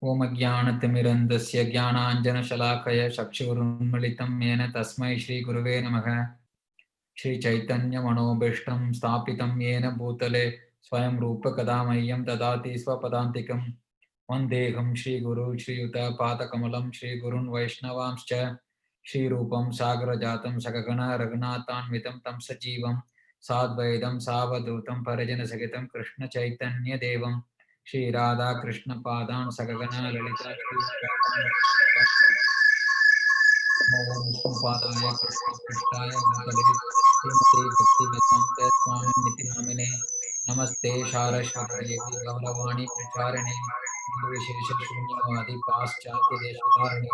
ओम अज्ञानतिमिरन्धस्य ज्ञानाञ्जनशलाकया चक्षुरुन्मीलितं येन तस्मै श्रीगुरुवे नमः। श्रीचैतन्यमनोभीष्टं स्थापितं येन भूतले स्वयं रूपकदा मह्यं ददाति स्वपदान्तिकं। वन्देऽहं श्रीगुरु श्रीयुतपादकमलं श्रीगुरुन् वैष्णवांश्च श्रीरूपं सागरजातं सगगण रघुनाथान्वितं तं सजीवं साद्वैतं सावधूतं परिजनसहितं कृष्णचैतन्यदेवं श्री राधा कृष्ण पादान सगगना ललिता श्री विष्णुपादाय कृष्ण पृष्ठाय भूतले श्रीमते भक्ति वेदांत स्वामी निति नामिने नमस्ते सारस्वती देवी गौरवाणी प्रचारिणे निर्विशेष शून्यवादी पाश्चात्य देशधारिणे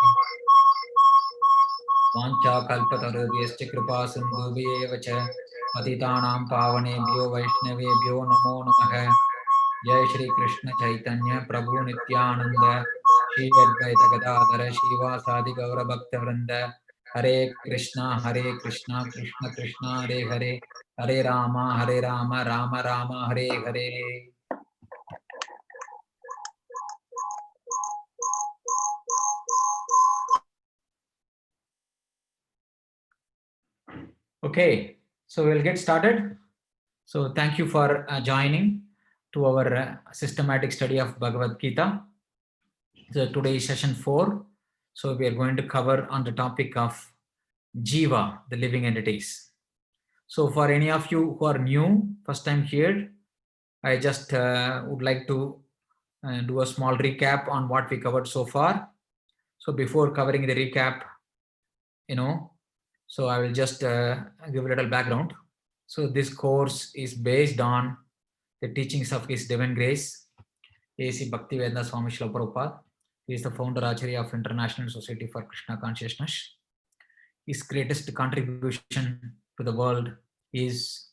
वाञ्छाकल्पतरुभ्यश्च कृपा सिन्धुभ्येव च पतितानां पावनेभ्यो वैष्णवेभ्यो नमो नमः। जय श्री कृष्ण चैतन्य प्रभु नित्यानंद श्री अद्वैत गदाधर श्रीवासादि गौर भक्त वृंद हरे Krishna Krishna Krishna Hare Hare Hare Ram Ram Ram Hare Hare. Okay, so we'll get started. So thank you for joining to our systematic study of Bhagavad Gita. So today is session 4. So we are going to cover on the topic of Jiva, the living entities. So for any of you who are new, first time here, I just would like to do a small recap on what we covered so far. So before covering the recap, so I will just give a little background. So this course is based on the teachings of His Divine Grace, A.C. Bhaktivedanta Swami Srila Prabhupada. He is the founder Acharya of International Society for Krishna Consciousness. His greatest contribution to the world is,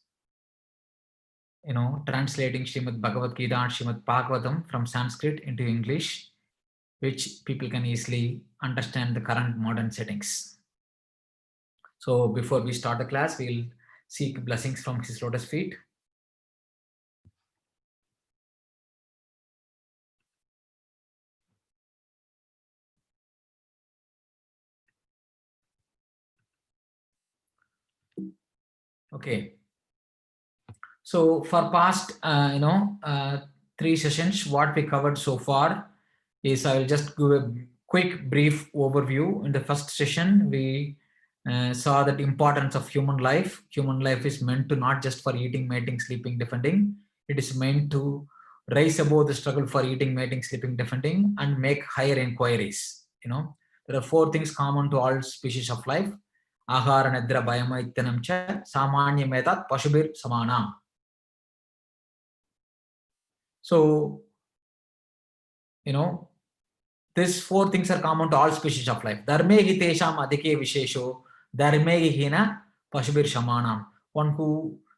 translating Srimad Bhagavad Gita and Srimad Bhagavatam from Sanskrit into English, which people can easily understand the current modern settings. So before we start the class, we'll seek blessings from His lotus feet. Okay. So for past, 3 sessions, what we covered so far is, I will just give a quick brief overview. In the first session, we saw that importance of human life. Human life is meant to not just for eating, mating, sleeping, defending. It is meant to rise above the struggle for eating, mating, sleeping, defending, and make higher inquiries. There are 4 things common to all species of life. Ahara, Nidra, Bhayamaitanam cha Samanya Metat Pashubir Samana. So, these 4 things are common to all species of life. Dharme hi tesham adhike vishesho, dharme hi hina pashubir shamanam.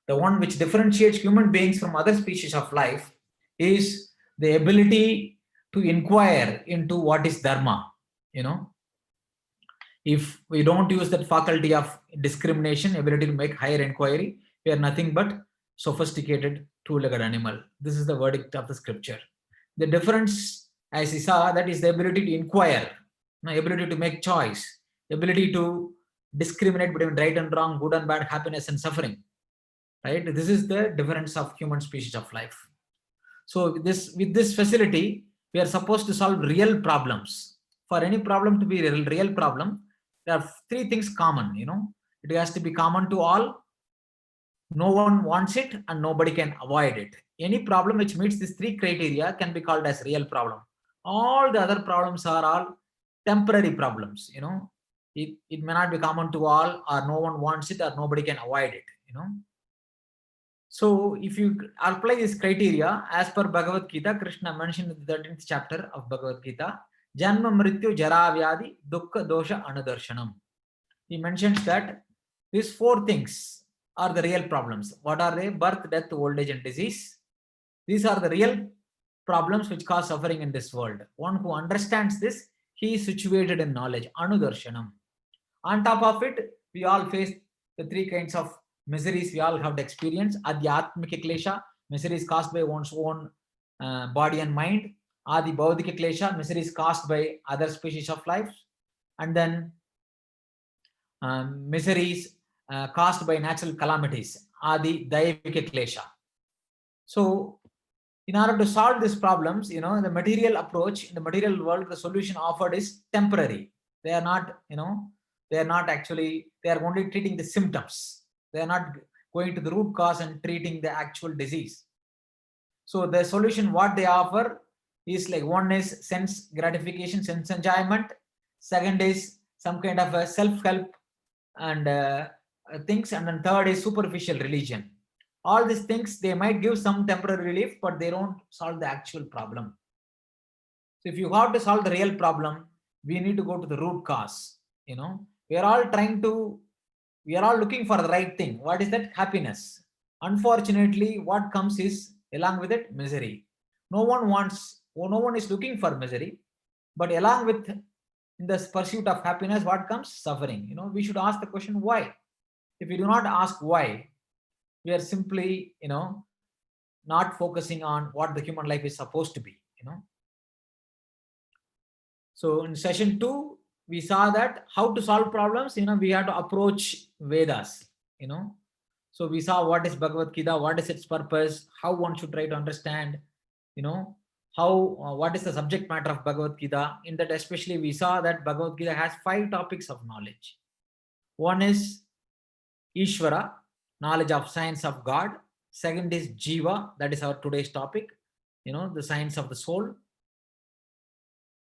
The one which differentiates human beings from other species of life is the ability to inquire into what is dharma. If we don't use that faculty of discrimination, ability to make higher inquiry, we are nothing but sophisticated two-legged animal. This is the verdict of the scripture. The difference, as we saw, that is the ability to inquire, ability to make choice, ability to discriminate between right and wrong, good and bad, happiness and suffering. Right? This is the difference of human species of life. So with this facility, we are supposed to solve real problems. For any problem to be a real problem, there are 3 things common. It has to be common to all. No one wants it and nobody can avoid it. Any problem which meets these 3 criteria can be called as real problem. All the other problems are all temporary problems. It may not be common to all, or no one wants it, or nobody can avoid it. So if you apply this criteria, as per Bhagavad Gita, Krishna mentioned in the 13th chapter of Bhagavad Gita, Janma Mrityu Jara Vyadi Dukkha Dosha Anudarshanam. He mentions that these 4 things are the real problems. What are they? Birth, death, old age and disease. These are the real problems which cause suffering in this world. One who understands this, he is situated in knowledge, Anudarshanam. On top of it, we all face the 3 kinds of miseries we all have to experience. Adhyatmika klesha, miseries caused by one's own body and mind. Adi Bhaudika Klesha, misery is caused by other species of life. And then miseries caused by natural calamities, Adi Daivika Klesha. So, in order to solve these problems, in the material approach, in the material world, the solution offered is temporary. They are not, they are not actually, they are only treating the symptoms. They are not going to the root cause and treating the actual disease. So the solution, what they offer is like, one is sense gratification, sense enjoyment. Second is some kind of a self-help and things. And then third is superficial religion. All these things, they might give some temporary relief, but they don't solve the actual problem. So if you have to solve the real problem, we need to go to the root cause. We are all looking for the right thing. What is that? Happiness. Unfortunately, what comes is, along with it, misery. No one is looking for misery, but along with, in the pursuit of happiness, what comes? Suffering. We should ask the question, why? If we do not ask why, we are simply, not focusing on what the human life is supposed to be. So in session 2, we saw that how to solve problems, we have to approach Vedas, So we saw what is Bhagavad Gita, what is its purpose, how one should try to understand, what is the subject matter of Bhagavad Gita. In that especially, we saw that Bhagavad Gita has 5 topics of knowledge. One is Ishvara, knowledge of science of God. Second is Jiva, that is our today's topic, the science of the soul,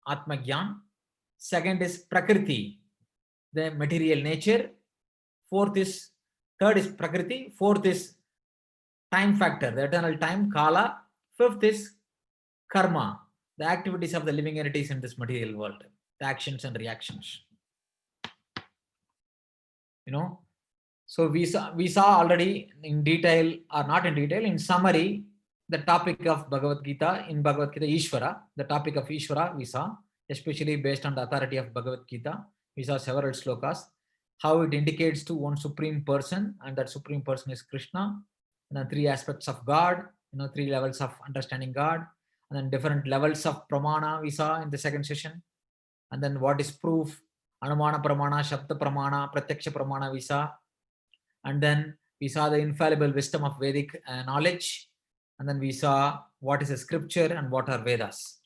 Atma Gyan. Second is Prakriti, the material nature. Third is Prakriti. Fourth is time factor, the eternal time, Kala. Fifth is Karma, the activities of the living entities in this material world, the actions and reactions. So we saw already in detail, or not in detail, in summary, the topic of Bhagavad Gita. In Bhagavad Gita, Ishvara, the topic of Ishvara we saw, especially based on the authority of Bhagavad Gita. We saw several slokas, how it indicates to one supreme person, and that supreme person is Krishna. And then 3 aspects of God, 3 levels of understanding God, and then different levels of pramana we saw in the second session. And then what is proof, Anumana Pramana, Shabda Pramana, Pratyaksha Pramana we saw. And then we saw the infallible wisdom of Vedic knowledge. And then we saw what is a scripture and what are Vedas.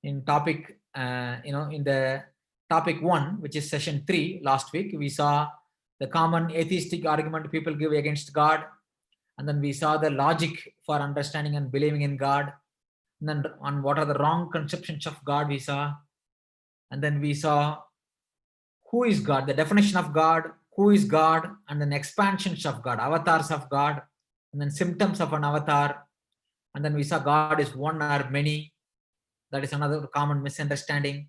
In topic, in the topic 1, which is session 3 last week, we saw the common atheistic argument people give against God. And then we saw the logic for understanding and believing in God. And then on what are the wrong conceptions of God we saw. And then we saw who is God, the definition of God, who is God, and then expansions of God, avatars of God, and then symptoms of an avatar. And then we saw God is one or many. That is another common misunderstanding.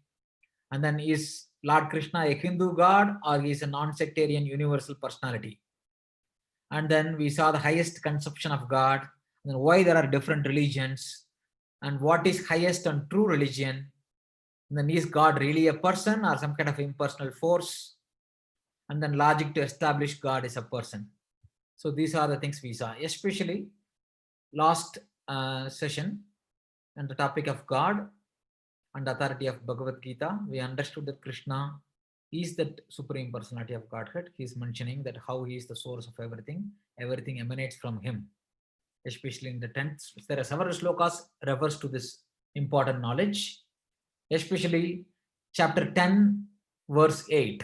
And then, is Lord Krishna a Hindu God, or he is a non-sectarian universal personality? And then we saw the highest conception of God, and then why there are different religions, and what is highest and true religion. And then, is God really a person or some kind of impersonal force? And then logic to establish God is a person. So these are the things we saw, especially last session and the topic of God and authority of Bhagavad Gita. We understood that Krishna is the supreme personality of Godhead. He is mentioning that how he is the source of everything. Everything emanates from him. Especially in the 10th, there are several slokas refers to this important knowledge. Especially chapter 10, verse 8.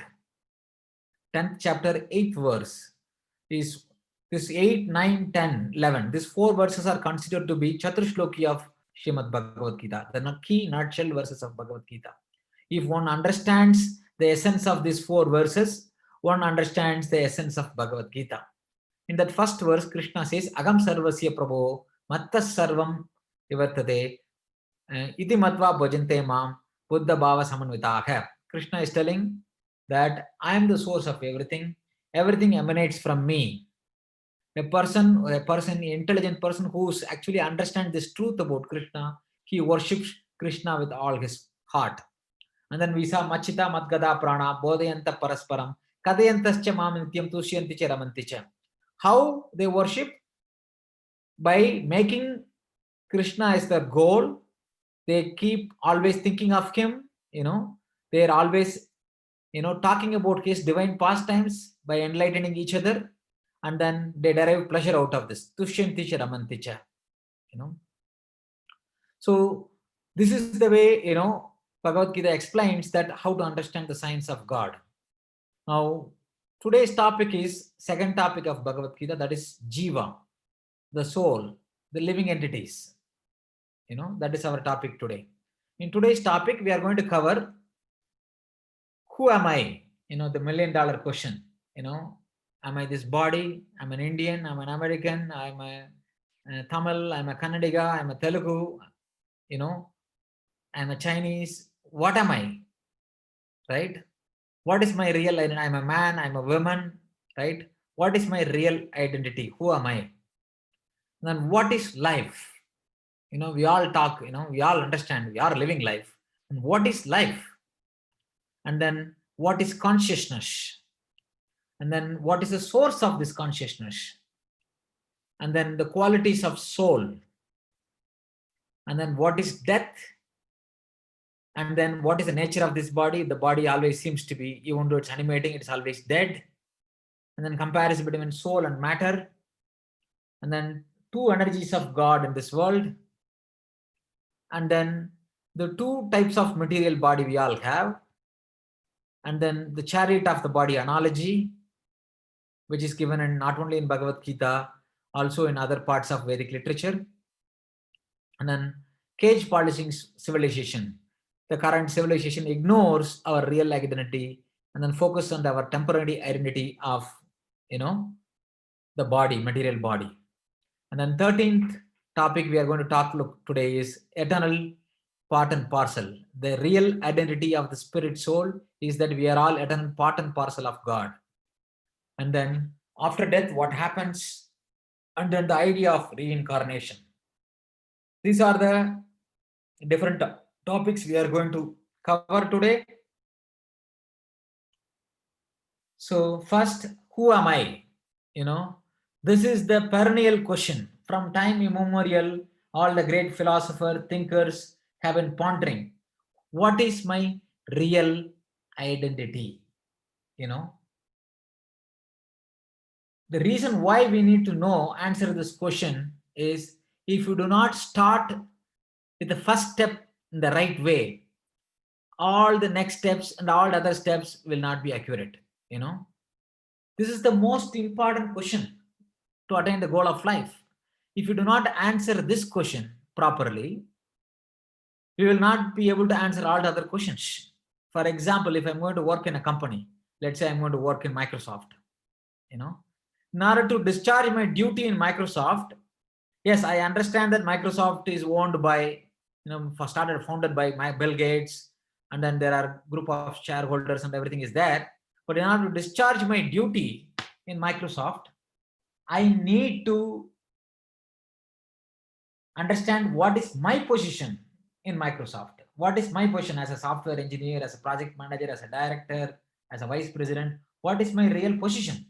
10th chapter, 8th verse is this 8, 9, 10, 11. These 4 verses are considered to be Chaturshloki of Srimad Bhagavad Gita, the key nutshell verses of Bhagavad Gita. If one understands the essence of these 4 verses, one understands the essence of Bhagavad Gita. In that first verse, Krishna says, Agam Sarvasya Prabho, Mattas Sarvam Ivartate, Iti Matva Bhajante Mam, Buddha Bhava Samanvitaha. Krishna is telling that I am the source of everything. Everything emanates from me. A person, intelligent person who actually understands this truth about Krishna, he worships Krishna with all his heart. And then we saw Machita Madgada Prana, Bodhayanta Parasparam, Kadayantascha Mam Nityam Tushyanticha Ramanticha. How they worship? By making Krishna as the goal They keep always thinking of him, they are always, talking about his divine pastimes by enlightening each other, and then they derive pleasure out of this. Tushyanticha ramanticha, you know. So this is the way, Bhagavad Gita explains that how to understand the science of God. Now, today's topic is second topic of Bhagavad Gita, that is Jiva, the soul, the living entities. That is our topic today. In today's topic, we are going to cover who am I? The $1 million question. Am I this body? I'm an Indian, I'm an American, I'm a Tamil, I'm a Kannadiga, I'm a Telugu, I'm a Chinese. What am I? Right? What is my real identity? I'm a man, I'm a woman, right? What is my real identity? Who am I? And then what is life? We all talk, we all understand we are living life. And what is life? And then what is consciousness? And then what is the source of this consciousness? And then the qualities of soul. And then what is death? And then what is the nature of this body? The body always seems to be, even though it's animating, it's always dead. And then comparison between soul and matter. And then two energies of God in this world. And then the two types of material body we all have. And then the chariot of the body analogy, which is given in not only in Bhagavad Gita, also in other parts of Vedic literature. And then cage polishing civilization. The current civilization ignores our real identity and then focus on our temporary identity of, the body, material body. And then 13th topic we are going to talk today is eternal part and parcel. The real identity of the spirit soul is that we are all eternal part and parcel of God. And then after death, what happens? And then the idea of reincarnation. These are the different topics we are going to cover today. So first, who am I? This is the perennial question. From time immemorial, all the great philosophers, thinkers have been pondering, what is my real identity? The reason why we need to answer this question is, if you do not start with the first step in the right way, all the next steps and all other steps will not be accurate. This is the most important question to attain the goal of life. If you do not answer this question properly, you will not be able to answer all the other questions. For example, if I'm going to work in a company, let's say I'm going to work in Microsoft, in order to discharge my duty in Microsoft, yes, I understand that Microsoft is owned by, founded by Bill Gates, and then there are group of shareholders and everything is there. But in order to discharge my duty in Microsoft, I need to understand what is my position in Microsoft. What is my position as a software engineer, as a project manager, as a director, as a vice president? What is my real position?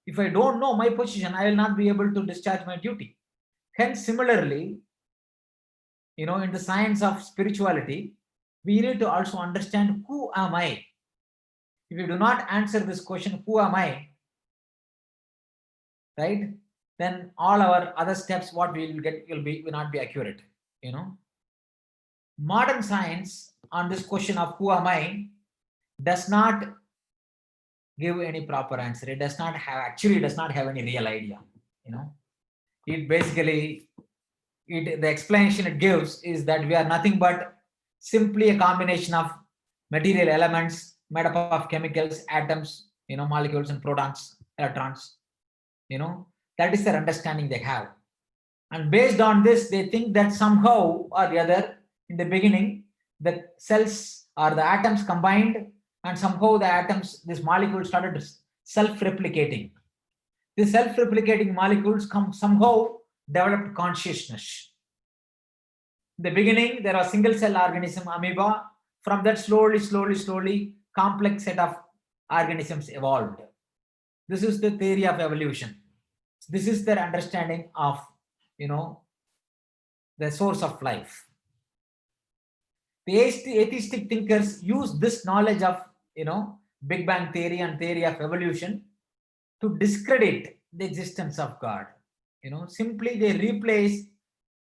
If I don't know my position, I will not be able to discharge my duty. Hence, similarly, in the science of spirituality, we need to also understand, who am I? If you do not answer this question, who am I, right, then all our other steps, what we will get will not be accurate. Modern science on this question of who am I does not give any proper answer. It does not have any real idea. It basically, the explanation it gives is that we are nothing but simply a combination of material elements made up of chemicals, atoms, molecules and protons, electrons. That is their understanding they have. And based on this, they think that somehow or the other, in the beginning, the cells or the atoms combined, and somehow the atoms, this molecule started self-replicating. These self-replicating molecules somehow developed consciousness. In the beginning, there are single cell organism, amoeba. From that, slowly, complex set of organisms evolved. This is the theory of evolution. This is their understanding of, the source of life. The atheistic thinkers use this knowledge of, Big Bang theory and theory of evolution to discredit the existence of God. Simply they replace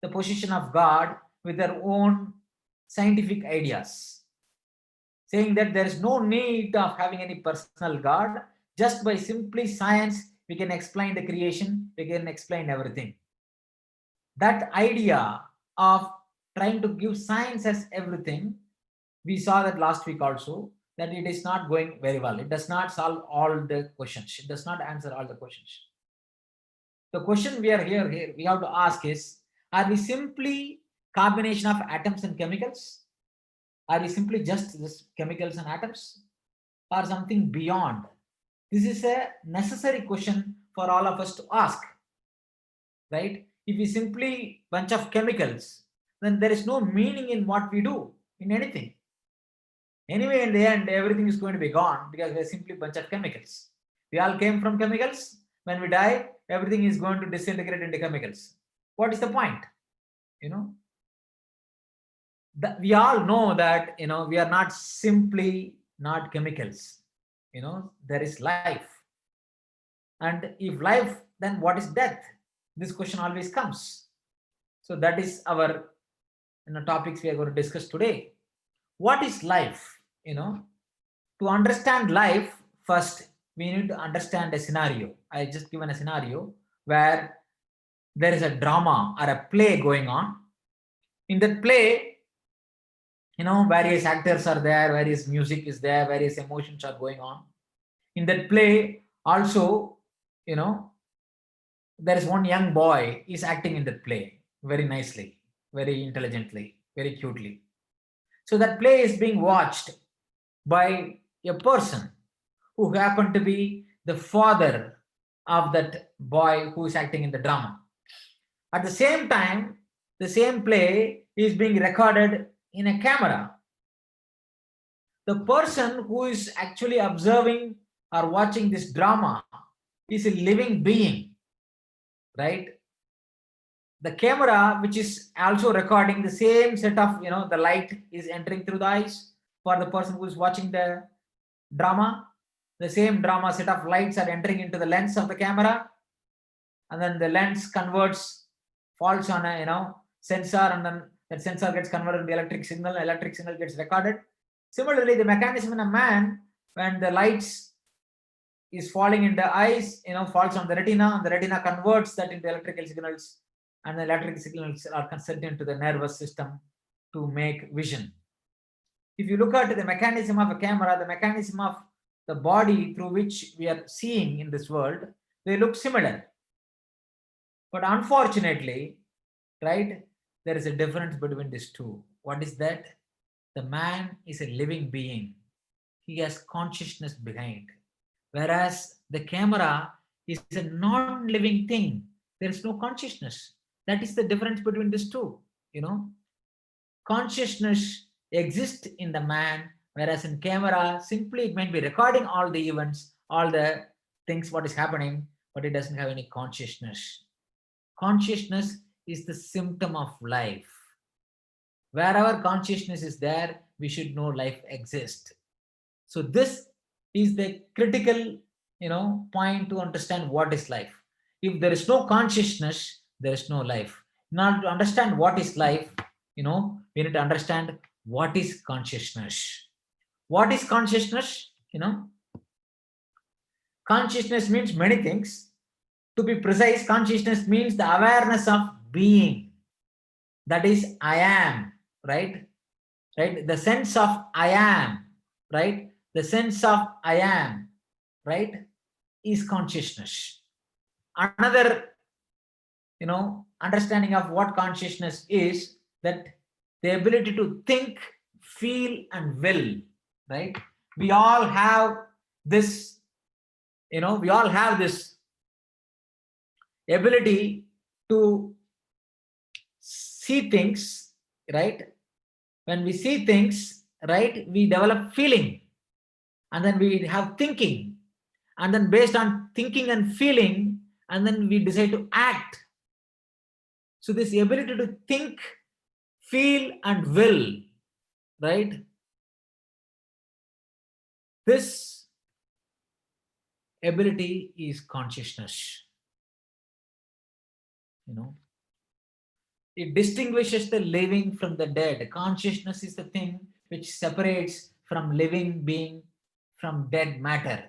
the position of God with their own scientific ideas, saying that there is no need of having any personal God. Just by simply science, we can explain the creation, we can explain everything. That idea of trying to give science as everything, we saw that last week also, that it is not going very well. It does not solve all the questions. It does not answer all the questions. The question we are here we have to ask is, are we simply combination of atoms and chemicals? Are we simply just this chemicals and atoms, or something beyond? This is a necessary question for all of us to ask, right? If we simply bunch of chemicals, then there is no meaning in what we do, in anything. Anyway, in the end, everything is going to be gone because we're simply a bunch of chemicals. We all came from chemicals. When we die, everything is going to disintegrate into chemicals. What is the point? We all know that, we are not simply not chemicals. There is life. And if life, then what is death? This question always comes. So that is our topics we are going to discuss today. What is life? To understand life, first we need to understand a scenario. I just given a scenario where there is a drama or a play going on. In that play, various actors are there, various music is there, various emotions are going on. In that play also, there is one young boy is acting in that play very nicely, very intelligently, very cutely. So that play is being watched by a person who happened to be the father of that boy who is acting in the drama. At the same time, the same play is being recorded in a camera. The person who is actually observing or watching this drama is a living being, right? The camera, which is also recording the same set of, the light is entering through the eyes for the person who is watching the drama. The same drama set of lights are entering into the lens of the camera, and then the lens converts, falls on a sensor, and then that sensor gets converted into electric signal gets recorded. Similarly, the mechanism in a man, when the lights is falling in the eyes, falls on the retina, and the retina converts that into electrical signals, and the electric signals are sent into the nervous system to make vision. If you look at the mechanism of a camera, the mechanism of the body through which we are seeing in this world, they look similar. But unfortunately, right, there is a difference between these two. What is that? The man is a living being. He has consciousness behind. Whereas the camera is a non-living thing. There is no consciousness. That is the difference between these two. Consciousness exists in the man, whereas in camera, simply it might be recording all the events, all the things, what is happening, but it doesn't have any consciousness. Consciousness is the symptom of life. Wherever consciousness is there, we should know life exists. So this is the critical, point to understand what is life. If there is no consciousness, there is no life. In order to understand what is life, we need to understand what is consciousness. What is consciousness? Consciousness means many things. To be precise, consciousness means the awareness of being. That is, I am, right? The sense of I am, right? The sense of I am, right, is consciousness. Another, understanding of what consciousness is, that the ability to think, feel, and will, right? We all have this, ability to see things, right? When we see things, right, we develop feeling, and then we have thinking, and then based on thinking and feeling, and then we decide to act. So this ability to think, feel, and will right? This ability is consciousness. It distinguishes the living from the dead. Consciousness is the thing which separates from living being from dead matter.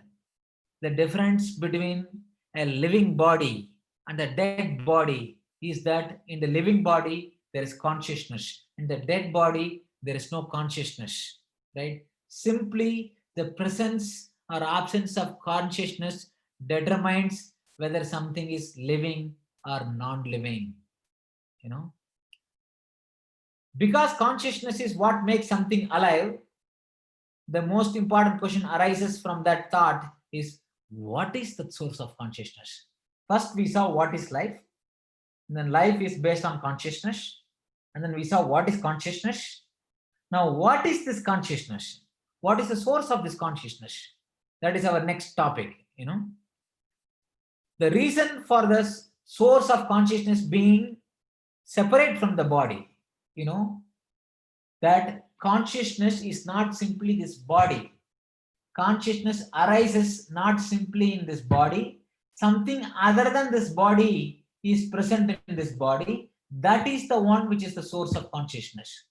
The difference between a living body and a dead body is that in the living body there is consciousness, in the dead body there is no consciousness, right? Simply the presence or absence of consciousness determines whether something is living or non-living. Because consciousness is what makes something alive, the most important question arises from that thought is, what is the source of consciousness? First we saw what is life, and then life is based on consciousness, and then we saw what is consciousness. Now what is this consciousness? What is the source of this consciousness? That is our next topic. The reason for this source of consciousness being separate from the body, that consciousness is not simply this body. Consciousness arises not simply in this body. Something other than this body is present in this body. That is the one which is the source of consciousness.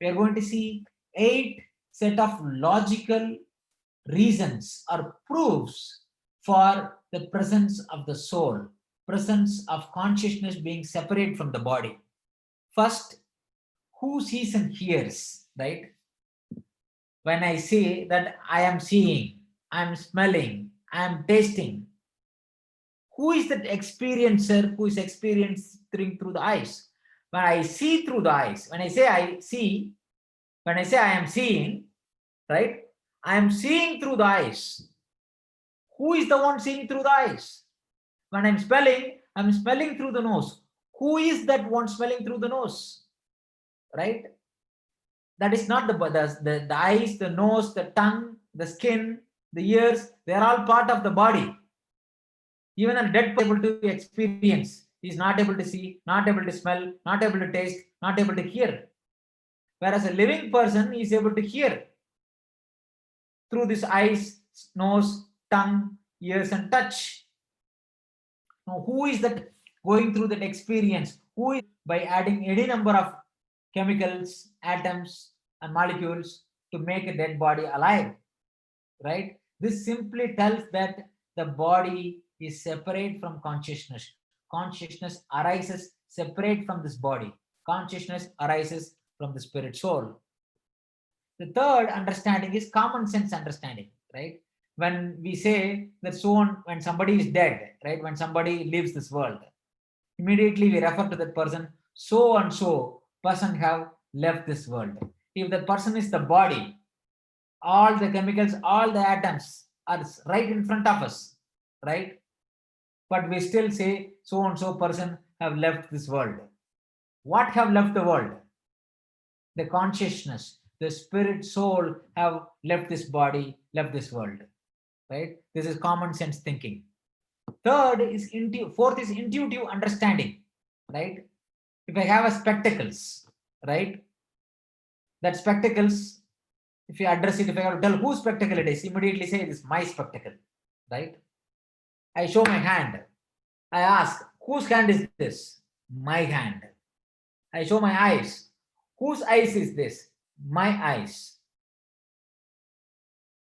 We are going to see 8 set of logical reasons or proofs for the presence of the soul, presence of consciousness being separate from the body. First, who sees and hears, right? When I say that I am seeing, I am smelling, I am tasting, who is that experiencer who is experiencing through the eyes? When I see through the eyes, when I say I see, when I say I am seeing, right? I am seeing through the eyes. Who is the one seeing through the eyes? When I'm smelling through the nose. Who is that one smelling through the nose? Right? That is not the eyes, the nose, the tongue, the skin, the ears. They are all part of the body. Even a dead person is able to experience. He is not able to see, not able to smell, not able to taste, not able to hear. Whereas a living person is able to hear through this eyes, nose, tongue, ears, and touch. Now, who is that going through that experience? Who is, by adding any number of chemicals, atoms, and molecules to make a dead body alive, right? This simply tells that the body is separate from consciousness. Consciousness arises separate from this body. Consciousness arises from the spirit soul. The third understanding is common sense understanding, right? When we say that when somebody is dead, right? When somebody leaves this world, immediately we refer to that person, so and so person have left this world. If that person is the body, all the chemicals, all the atoms are right in front of us, right? But we still say so and so person have left this world. What have left the world? The consciousness, the spirit soul have left this body, left this world, right? This is common sense thinking. Fourth is intuitive understanding, right? If I have a spectacles, right? That spectacles, if you address it, if I have to tell whose spectacle it is, immediately say it is my spectacle, right? I show my hand. I ask, whose hand is this? My hand. I show my eyes. Whose eyes is this? My eyes.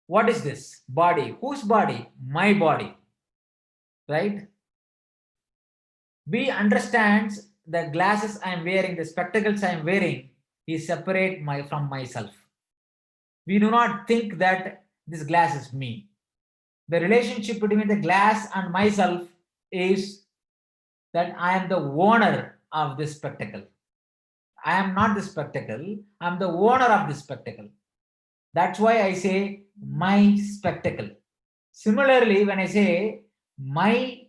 What is this? Body. Whose body? My body. Right? We understand the glasses I am wearing, the spectacles I am wearing is separate from myself. We do not think that this glass is me. The relationship between the glass and myself is that I am the owner of this spectacle. I am not the spectacle. I am the owner of this spectacle. That's why I say my spectacle. Similarly, when I say my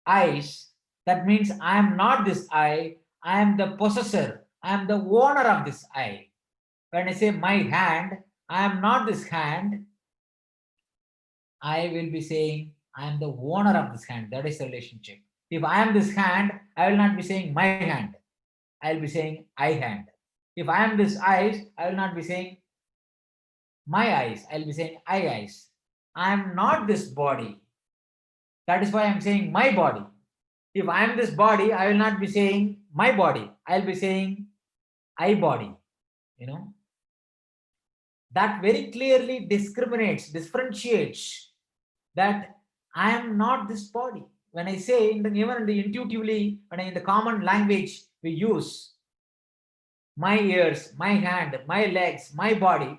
eyes, that means I am not this eye. I am the possessor. I am the owner of this eye. When I say my hand, I am not this hand. I will be saying I am the owner of this hand. That is the relationship. If I am this hand, I will not be saying my hand. I will be saying I hand. If I am this eyes, I will not be saying my eyes. I will be saying I eyes. I am not this body. That is why I am saying my body. If I am this body, I will not be saying my body. I will be saying I body. That very clearly discriminates, differentiates that I am not this body. When I say, even in the intuitively, when in the common language we use, my ears, my hand, my legs, my body,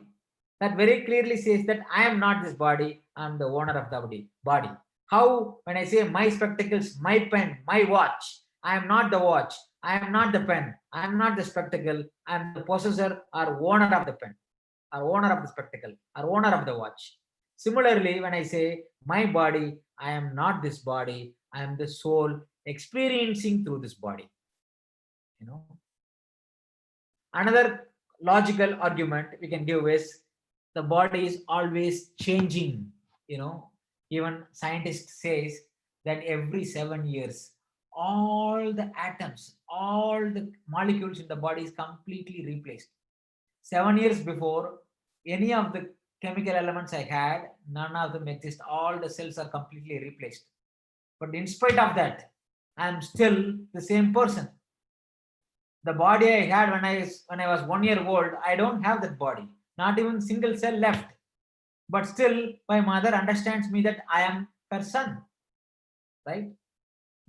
that very clearly says that I am not this body, I am the owner of the body. How, when I say my spectacles, my pen, my watch, I am not the watch, I am not the pen, I am not the spectacle, I am the possessor or owner of the pen, or owner of the spectacle, or owner of the watch. Similarly, when I say my body, I am not this body, I am the soul experiencing through this body. Another logical argument we can give is the body is always changing. Even scientists says that every 7 years, all the atoms, all the molecules in the body is completely replaced. 7 years before, any of the chemical elements I had, none of them exist. All the cells are completely replaced. But in spite of that, I am still the same person. The body I had when I was 1 year old, I don't have that body. Not even single cell left. But still, my mother understands me that I am her son. Right?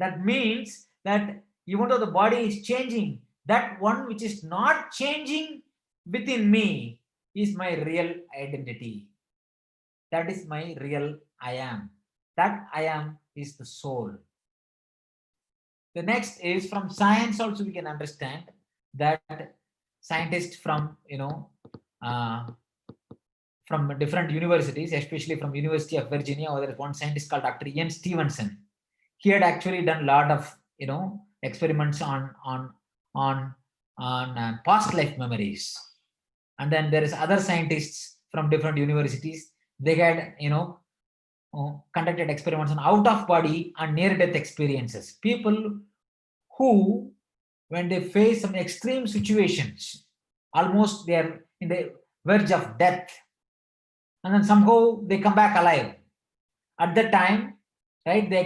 That means that even though the body is changing, that one which is not changing within me is my real identity. That is my real I am. That I am is the soul. The next is, from science also we can understand that scientists from from different universities, especially from University of Virginia, or there is one scientist called Dr. Ian Stevenson. He had actually done a lot of experiments on past life memories. And then there is other scientists from different universities. They had conducted experiments on out of body and near death experiences. People who, when they face some extreme situations, almost they are in the verge of death, and then somehow they come back alive. At that time, right, they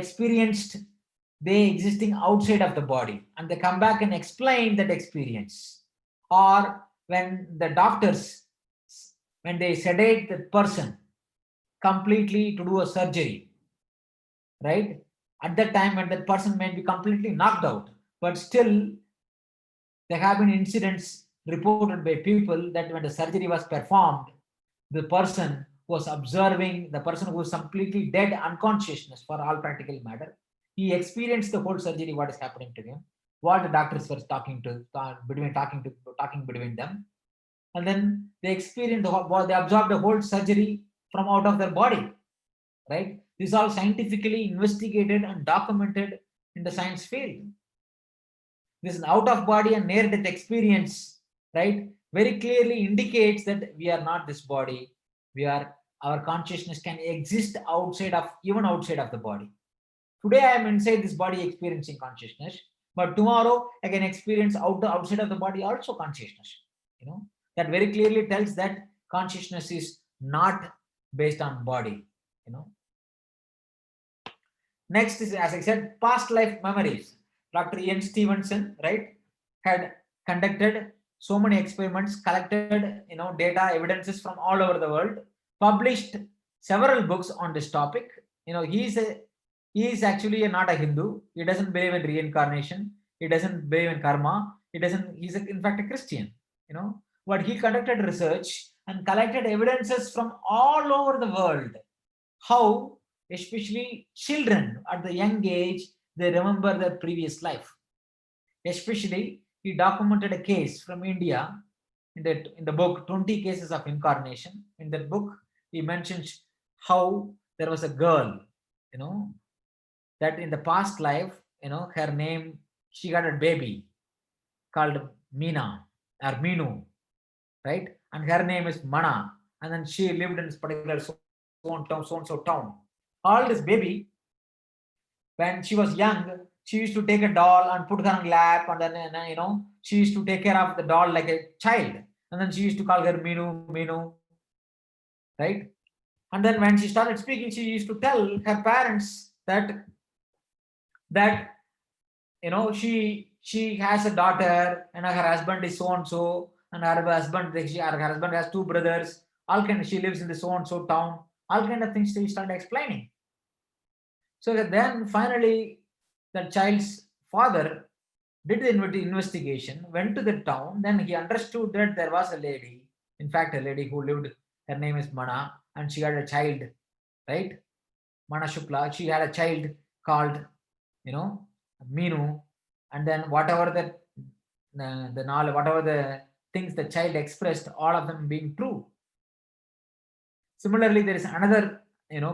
existing outside of the body, and they come back and explain that experience. Or when the doctors, when they sedate the person completely to do a surgery, right, at that time when that person may be completely knocked out, but still there have been incidents reported by people that when the surgery was performed, the person was observing, the person who was completely dead, unconsciousness for all practical matter, he experienced the whole surgery, what is happening to him, what the doctors were talking between them, and then they experienced they absorbed the whole surgery from out of their body. Right? This is all scientifically investigated and documented in the science field. This out of body and near death experience, right, very clearly indicates that we are not this body. Our consciousness can exist outside of the body. Today I am inside this body experiencing consciousness, but tomorrow I can experience outside of the body also consciousness. That very clearly tells that consciousness is not based on body. Next is, as I said, past life memories. Dr. Ian Stevenson, right, had conducted so many experiments, collected data, evidences from all over the world, published several books on this topic. He is actually not a Hindu. He doesn't believe in reincarnation. He doesn't believe in karma. He's in fact a Christian. But he conducted research and collected evidences from all over the world. How especially children at the young age, they remember their previous life. Especially, he documented a case from India in the book 20 Cases of Incarnation. In that book, he mentions how there was a girl, that in the past life, her name, she got a baby called Meena or Meenu, right? And her name is Mana. And then she lived in this particular so-and-so town. All this baby, when she was young, she used to take a doll and put her on lap, and then she used to take care of the doll like a child, and then she used to call her Minu, Minu, right? And then when she started speaking, she used to tell her parents that she has a daughter and her husband is so and so, and her husband has two brothers. She lives in the so and so town. All kind of things she started explaining. So then finally, the child's father did the investigation, went to the town. Then he understood that there was a lady, in fact, a lady who lived. Her name is Mana, and she had a child, right? Mana Shukla. She had a child called, Minu, and then whatever the knowledge, whatever the things the child expressed, all of them being true. Similarly, there is another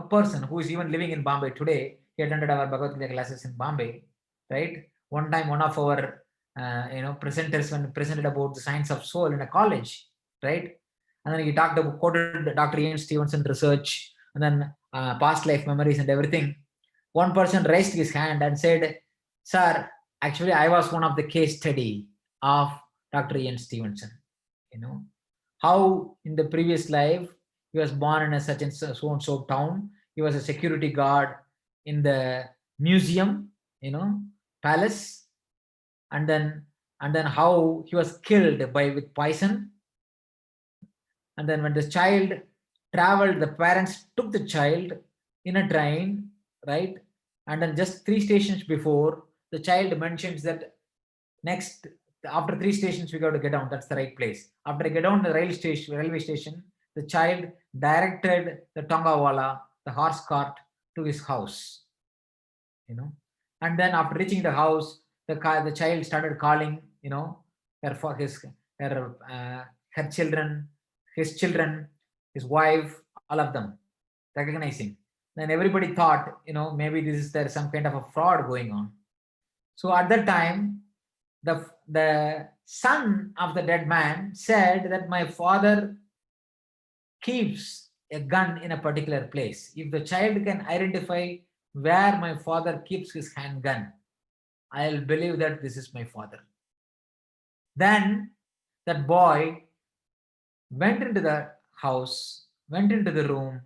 person who is even living in Bombay today. He attended our Bhagavad Gita classes in Bombay, right? One time, one of our presenters, when presented about the science of soul in a college, right? And then he quoted Dr. Ian Stevenson research, and then past life memories and everything. One person raised his hand and said, "Sir, actually, I was one of the case study of Dr. Ian Stevenson. How in the previous life he was born in a such and so and so town. He was a security guard in the museum, palace, and then how he was killed with poison. And then when the child traveled, the parents took the child in a train, right? And then just 3 stations before, the child mentions that next, after 3 stations, we got to get down. That's the right place. After I get down the railway station, the child directed the Tongawala, the horse cart, to his house. And then after reaching the house, the child started calling, her children, his children, his wife, all of them, recognizing. Then everybody thought, maybe there's some kind of a fraud going on. So at that time, the son of the dead man said that my father keeps a gun in a particular place. If the child can identify where my father keeps his handgun, I'll believe that this is my father. Then that boy went into the house, went into the room,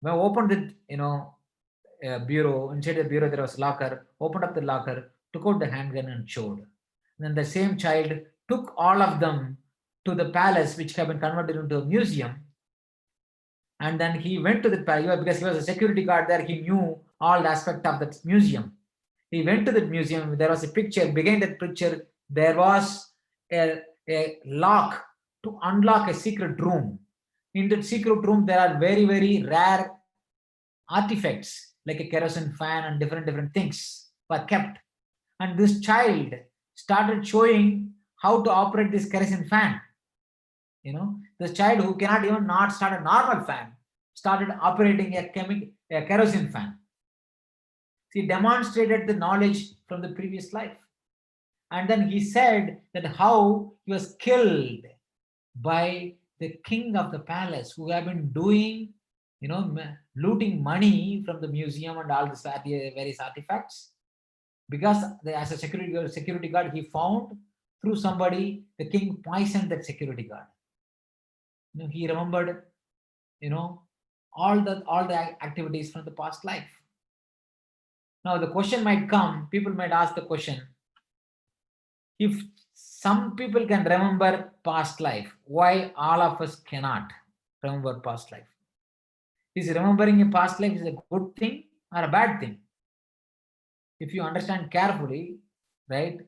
opened the bureau. Inside the bureau there was locker. Opened up the locker, took out the handgun and showed. And then the same child took all of them to the palace, which had been converted into a museum. And then he went to the palace because he was a security guard there. He knew all the aspect of that museum. He went to the museum. There was a picture. Behind that picture, there was a lock to unlock a secret room. In that secret room, there are very, very rare artifacts like a kerosene fan and different things were kept. And this child started showing how to operate this kerosene fan. This child who cannot even not start a normal fan started operating a kerosene fan. He demonstrated the knowledge from the previous life. And then he said that how he was killed by the king of the palace who have been doing, looting money from the museum and all these various artifacts. Because as a security guard, he found through somebody, the king poisoned that security guard. He remembered, all the activities from the past life. Now the question might come, people might ask the question, if some people can remember past life, why all of us cannot remember past life? Is remembering a past life is a good thing or a bad thing? If you understand carefully, right,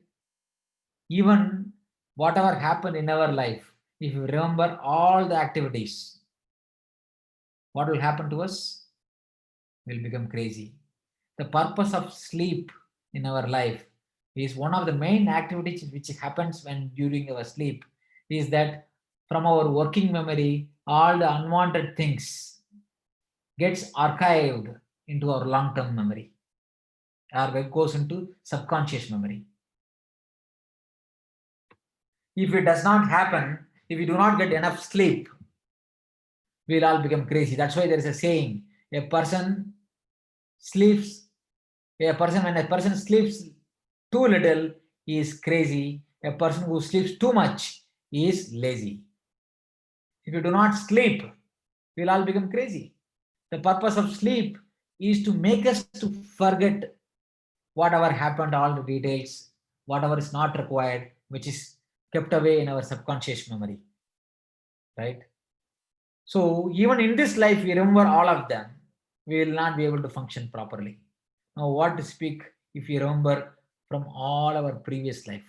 even whatever happened in our life, if you remember all the activities, what will happen to us? We'll become crazy. The purpose of sleep in our life is one of the main activities which happens when during our sleep is that from our working memory, all the unwanted things gets archived into our long-term memory, or it goes into subconscious memory. If it does not happen, if we do not get enough sleep, we'll all become crazy. That's why there is a saying, when a person sleeps too little is crazy. A person who sleeps too much is lazy. If you do not sleep, we will all become crazy. The purpose of sleep is to make us to forget whatever happened, all the details, whatever is not required, which is kept away in our subconscious memory. Right? So even in this life, we remember all of them, we will not be able to function properly. Now, what to speak if we remember from all our previous life?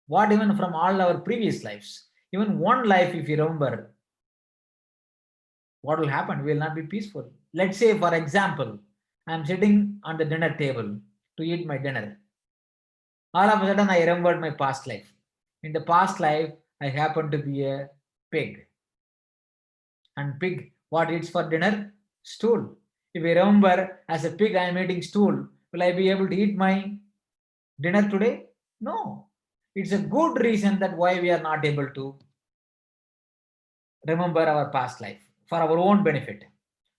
What even from all our previous lives? Even one life, if you remember, what will happen? We will not be peaceful. Let's say, for example, I am sitting on the dinner table to eat my dinner. All of a sudden, I remembered my past life. In the past life, I happened to be a pig. And pig, what eats for dinner? Stool. If I remember as a pig I am eating stool, will I be able to eat my dinner today? No. It's a good reason that why we are not able to remember our past life for our own benefit.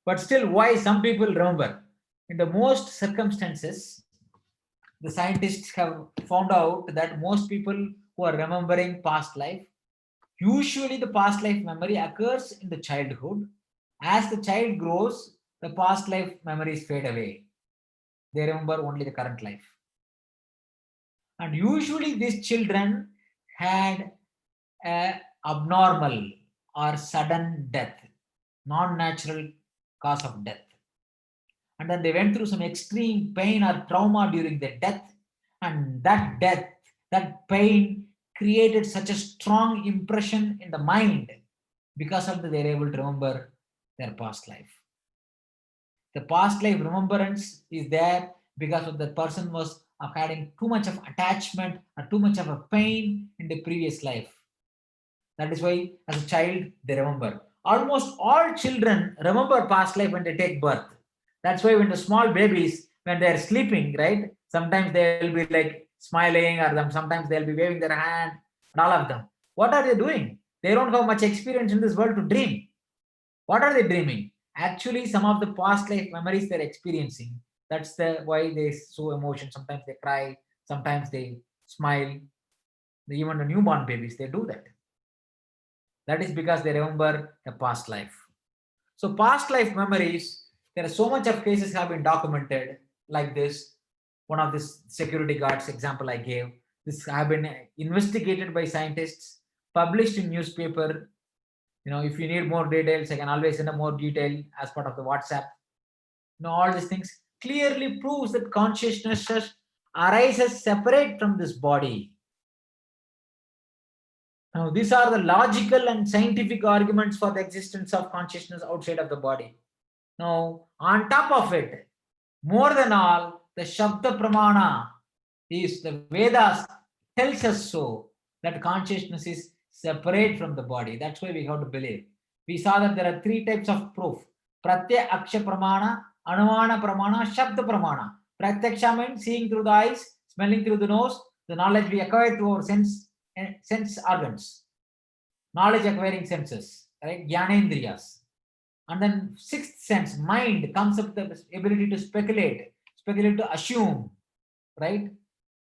But still, why some people remember? In the most circumstances, the scientists have found out that most people who are remembering past life, usually the past life memory occurs in the childhood. As the child grows, the past life memories fade away. They remember only the current life. And usually these children had a abnormal or sudden death, non-natural cause of death. And then they went through some extreme pain or trauma during their death. And that death, that pain created such a strong impression in the mind, because of that they're able to remember their past life. The past life remembrance is there because of the person was having too much of attachment or too much of a pain in the previous life. That is why as a child they remember. Almost all children remember past life when they take birth. That's why when the small babies, when they're sleeping, right, sometimes they'll be like smiling, or sometimes they'll be waving their hand, and all of them. What are they doing? They don't have much experience in this world to dream. What are they dreaming? Actually, some of the past life memories they're experiencing. That's the why they show emotion. Sometimes they cry, sometimes they smile. Even the newborn babies, they do that. That is because they remember the past life. So past life memories, there are so much of cases have been documented like this. One of this security guards example I gave. This have been investigated by scientists, published in newspaper. If you need more details, I can always send a more detail as part of the WhatsApp. All these things clearly proves that consciousness arises separate from this body. Now, these are the logical and scientific arguments for the existence of consciousness outside of the body. Now, on top of it, more than all, the Shabda Pramana is the Vedas tells us so, that consciousness is separate from the body. That's why we have to believe. We saw that there are three types of proof: Pratyaksha Pramana, Anumana Pramana, Shabda Pramana. Pratyaksha means seeing through the eyes, smelling through the nose, the knowledge we acquire through our sense organs, knowledge acquiring senses, right? Jnanendriyas. And then sixth sense, mind, comes up with the ability to speculate to assume, right?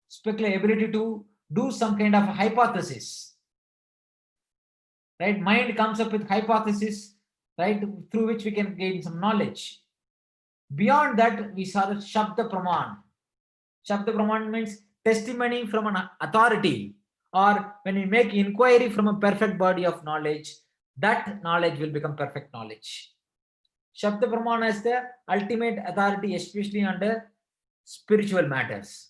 Speculate, ability to do some kind of hypothesis, right? Mind comes up with hypothesis, right, through which we can gain some knowledge. Beyond that, we saw the Shabda Praman. Shabda Praman means testimony from an authority, or when we make inquiry from a perfect body of knowledge, that knowledge will become perfect knowledge. Shabda Pramana is the ultimate authority, especially under spiritual matters,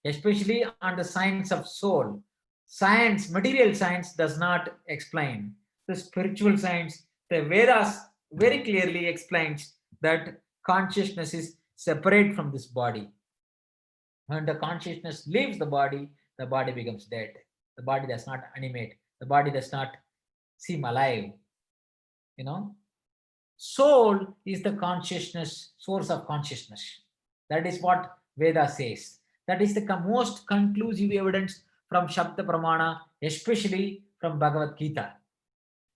especially on the science of soul. Science, material science, does not explain. The spiritual science, the Vedas very clearly explains that consciousness is separate from this body. When the consciousness leaves the body becomes dead. The body does not animate. The body does not seem alive. Soul is the consciousness, source of consciousness. That is what Veda says. That is the most conclusive evidence from Shabda Pramana, especially from Bhagavad Gita.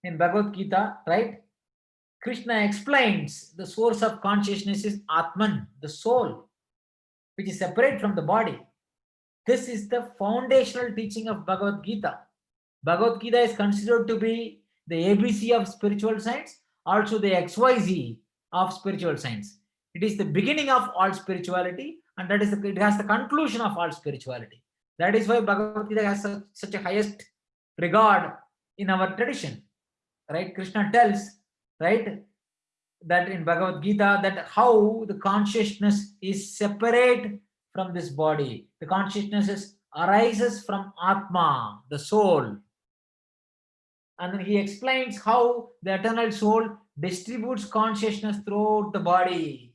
In Bhagavad Gita, right, Krishna explains the source of consciousness is Atman, the soul, which is separate from the body. This is the foundational teaching of Bhagavad Gita. Bhagavad Gita is considered to be the ABC of spiritual science, also the XYZ of spiritual science. It is the beginning of all spirituality, and that is it has the conclusion of all spirituality. That is why Bhagavad Gita has such a highest regard in our tradition. Right? Krishna tells, right, that in Bhagavad Gita, that how the consciousness is separate from this body. The consciousness arises from Atma, the soul. And then he explains how the eternal soul distributes consciousness throughout the body.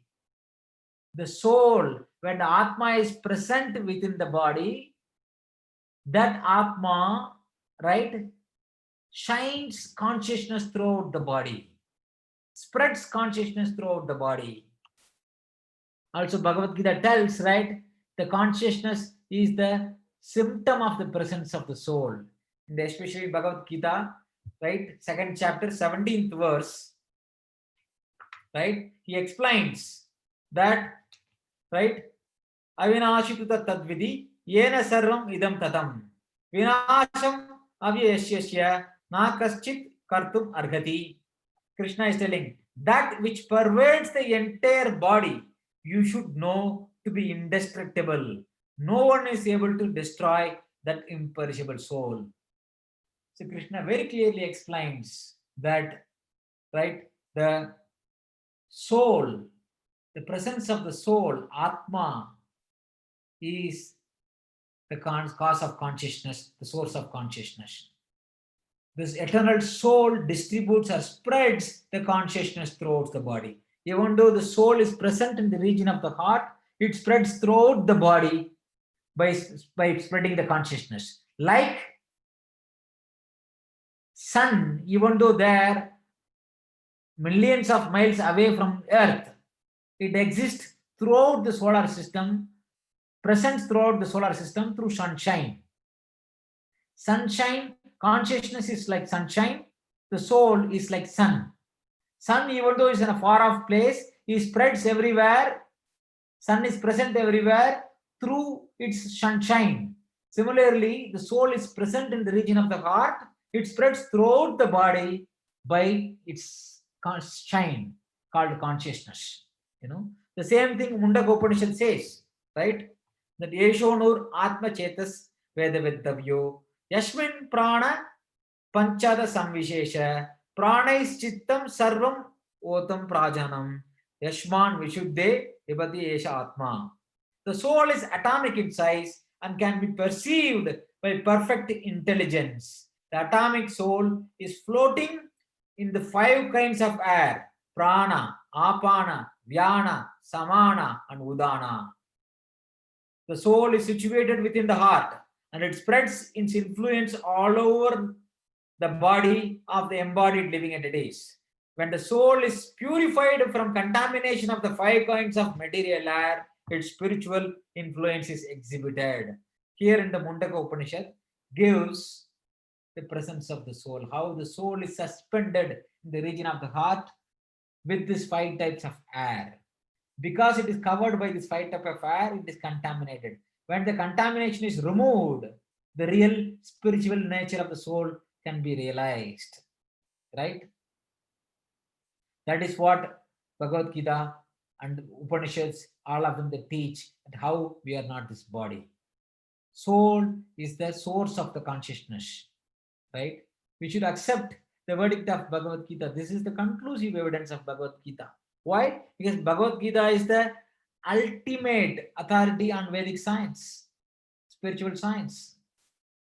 The soul, when the Atma is present within the body, that Atma, right, shines consciousness throughout the body, spreads consciousness throughout the body. Also, Bhagavad Gita tells, right, the consciousness is the symptom of the presence of the soul. And especially Bhagavad Gita, right, 2nd chapter, 17th verse, right, he explains that, right, avinashituta tadvidi yena sarvam idam tatam vinasham avyashyasya na kaschit kartum argati. Krishna is telling that which pervades the entire body, you should know to be indestructible. No one is able to destroy that imperishable soul. So Krishna very clearly explains that, right, the soul, the presence of the soul, Atma, is the cause of consciousness, the source of consciousness. This eternal soul distributes or spreads the consciousness throughout the body. Even though the soul is present in the region of the heart, it spreads throughout the body by spreading the consciousness. Like sun, even though they are millions of miles away from Earth, it exists throughout the solar system, present throughout the solar system through sunshine. Sunshine, consciousness is like sunshine, the soul is like sun. Sun, even though it's in a far off place, it spreads everywhere. Sun is present everywhere through its sunshine. Similarly, the soul is present in the region of the heart. It spreads throughout the body by its shine called consciousness. The same thing Mundaka Upanishad says, right? That Yeshonur Atma Chetas Veda Vedavyo Yashmin Prana Panchada Samvishesha Pranais Chittam Sarvam Otam Prajanam Yashman Vishuddhe Ibati Esha Atma. The soul is atomic in size and can be perceived by perfect intelligence. The atomic soul is floating in the 5 kinds of air: prana, apana, vyana, samana, and udana. The soul is situated within the heart and it spreads its influence all over the body of the embodied living entities. When the soul is purified from contamination of the 5 kinds of material air, its spiritual influence is exhibited. Here in the Mundaka Upanishad gives the presence of the soul, how the soul is suspended in the region of the heart with these 5 types of air. Because it is covered by this 5 types of air, it is contaminated. When the contamination is removed, the real spiritual nature of the soul can be realized. Right? That is what Bhagavad Gita and Upanishads, all of them, they teach that how we are not this body. Soul is the source of the consciousness. Right? We should accept the verdict of Bhagavad Gita. This is the conclusive evidence of Bhagavad Gita. Why? Because Bhagavad Gita is the ultimate authority on Vedic science, spiritual science.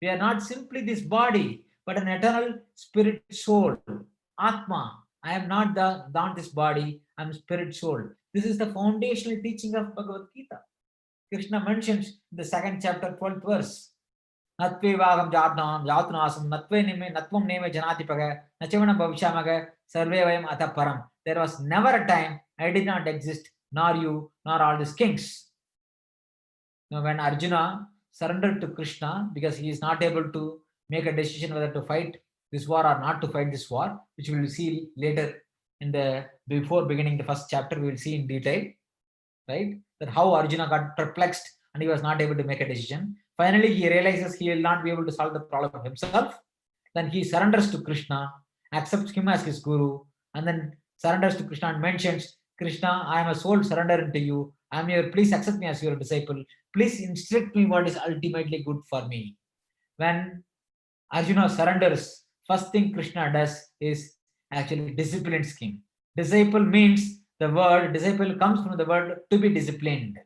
We are not simply this body, but an eternal spirit soul, Atma. I am not this body, I am spirit soul. This is the foundational teaching of Bhagavad Gita. Krishna mentions in the 2nd chapter, 12th verse, Natve vagam jatnam jatnasam natve nime natvam neme janatipaga nachavana bhavishyamaga sarve vayam ataparam. There was never a time I did not exist, nor you, nor all these kings. Now, when Arjuna surrendered to Krishna because he is not able to make a decision whether to fight this war or not to fight this war, which we will see later before beginning the 1st chapter, we will see in detail, right? That how Arjuna got perplexed and he was not able to make a decision. Finally, he realizes he will not be able to solve the problem himself. Then he surrenders to Krishna, accepts him as his guru, and then surrenders to Krishna and mentions, Krishna, I am a soul surrendering to you. I am here. Please accept me as your disciple. Please instruct me what is ultimately good for me. When Arjuna surrenders, first thing Krishna does is actually disciplines him. Disciple means the word, disciple comes from the word to be disciplined.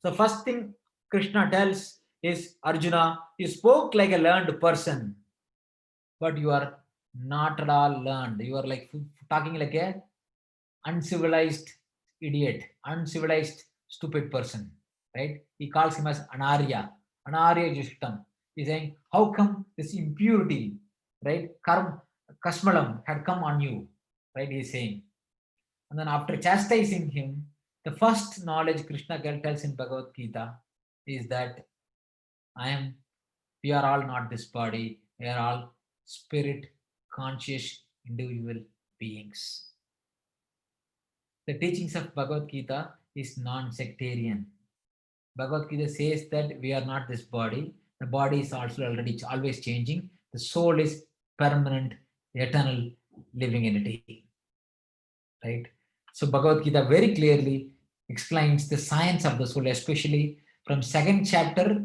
So first thing Krishna tells is, Arjuna, you spoke like a learned person, but you are not at all learned. You are like talking like a uncivilized idiot, uncivilized stupid person, right? He calls him as Anarya, Anarya Jushtam. He's saying, how come this impurity, right? Kasmalam had come on you, right? He's saying. And then after chastising him, the first knowledge Krishna tells in Bhagavad Gita is that we are all not this body, we are all spirit, conscious, individual beings. The teachings of Bhagavad Gita is non-sectarian. Bhagavad Gita says that we are not this body. The body is also always changing. The soul is permanent, eternal, living entity. Right? So Bhagavad Gita very clearly explains the science of the soul, especially from 2nd chapter,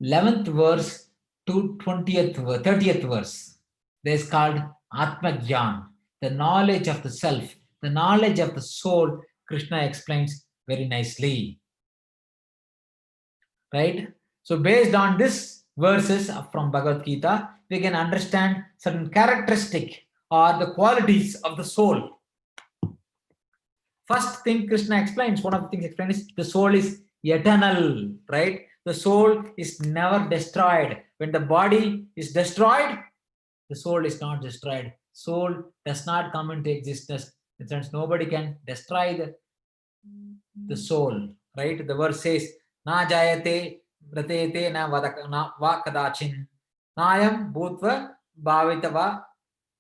11th verse to 30th verse. This is called Atma Jnana, the knowledge of the self, the knowledge of the soul. Krishna explains very nicely. Right? So based on this verses from Bhagavad Gita, we can understand certain characteristic or the qualities of the soul. First thing Krishna explains, one of the things explained is the soul is eternal, right? The soul is never destroyed. When the body is destroyed, the soul is not destroyed. Soul does not come into existence. In sense, nobody can destroy the soul, right? The verse says, Na jayate vratete na va kadachin nayam bhutva bhavitava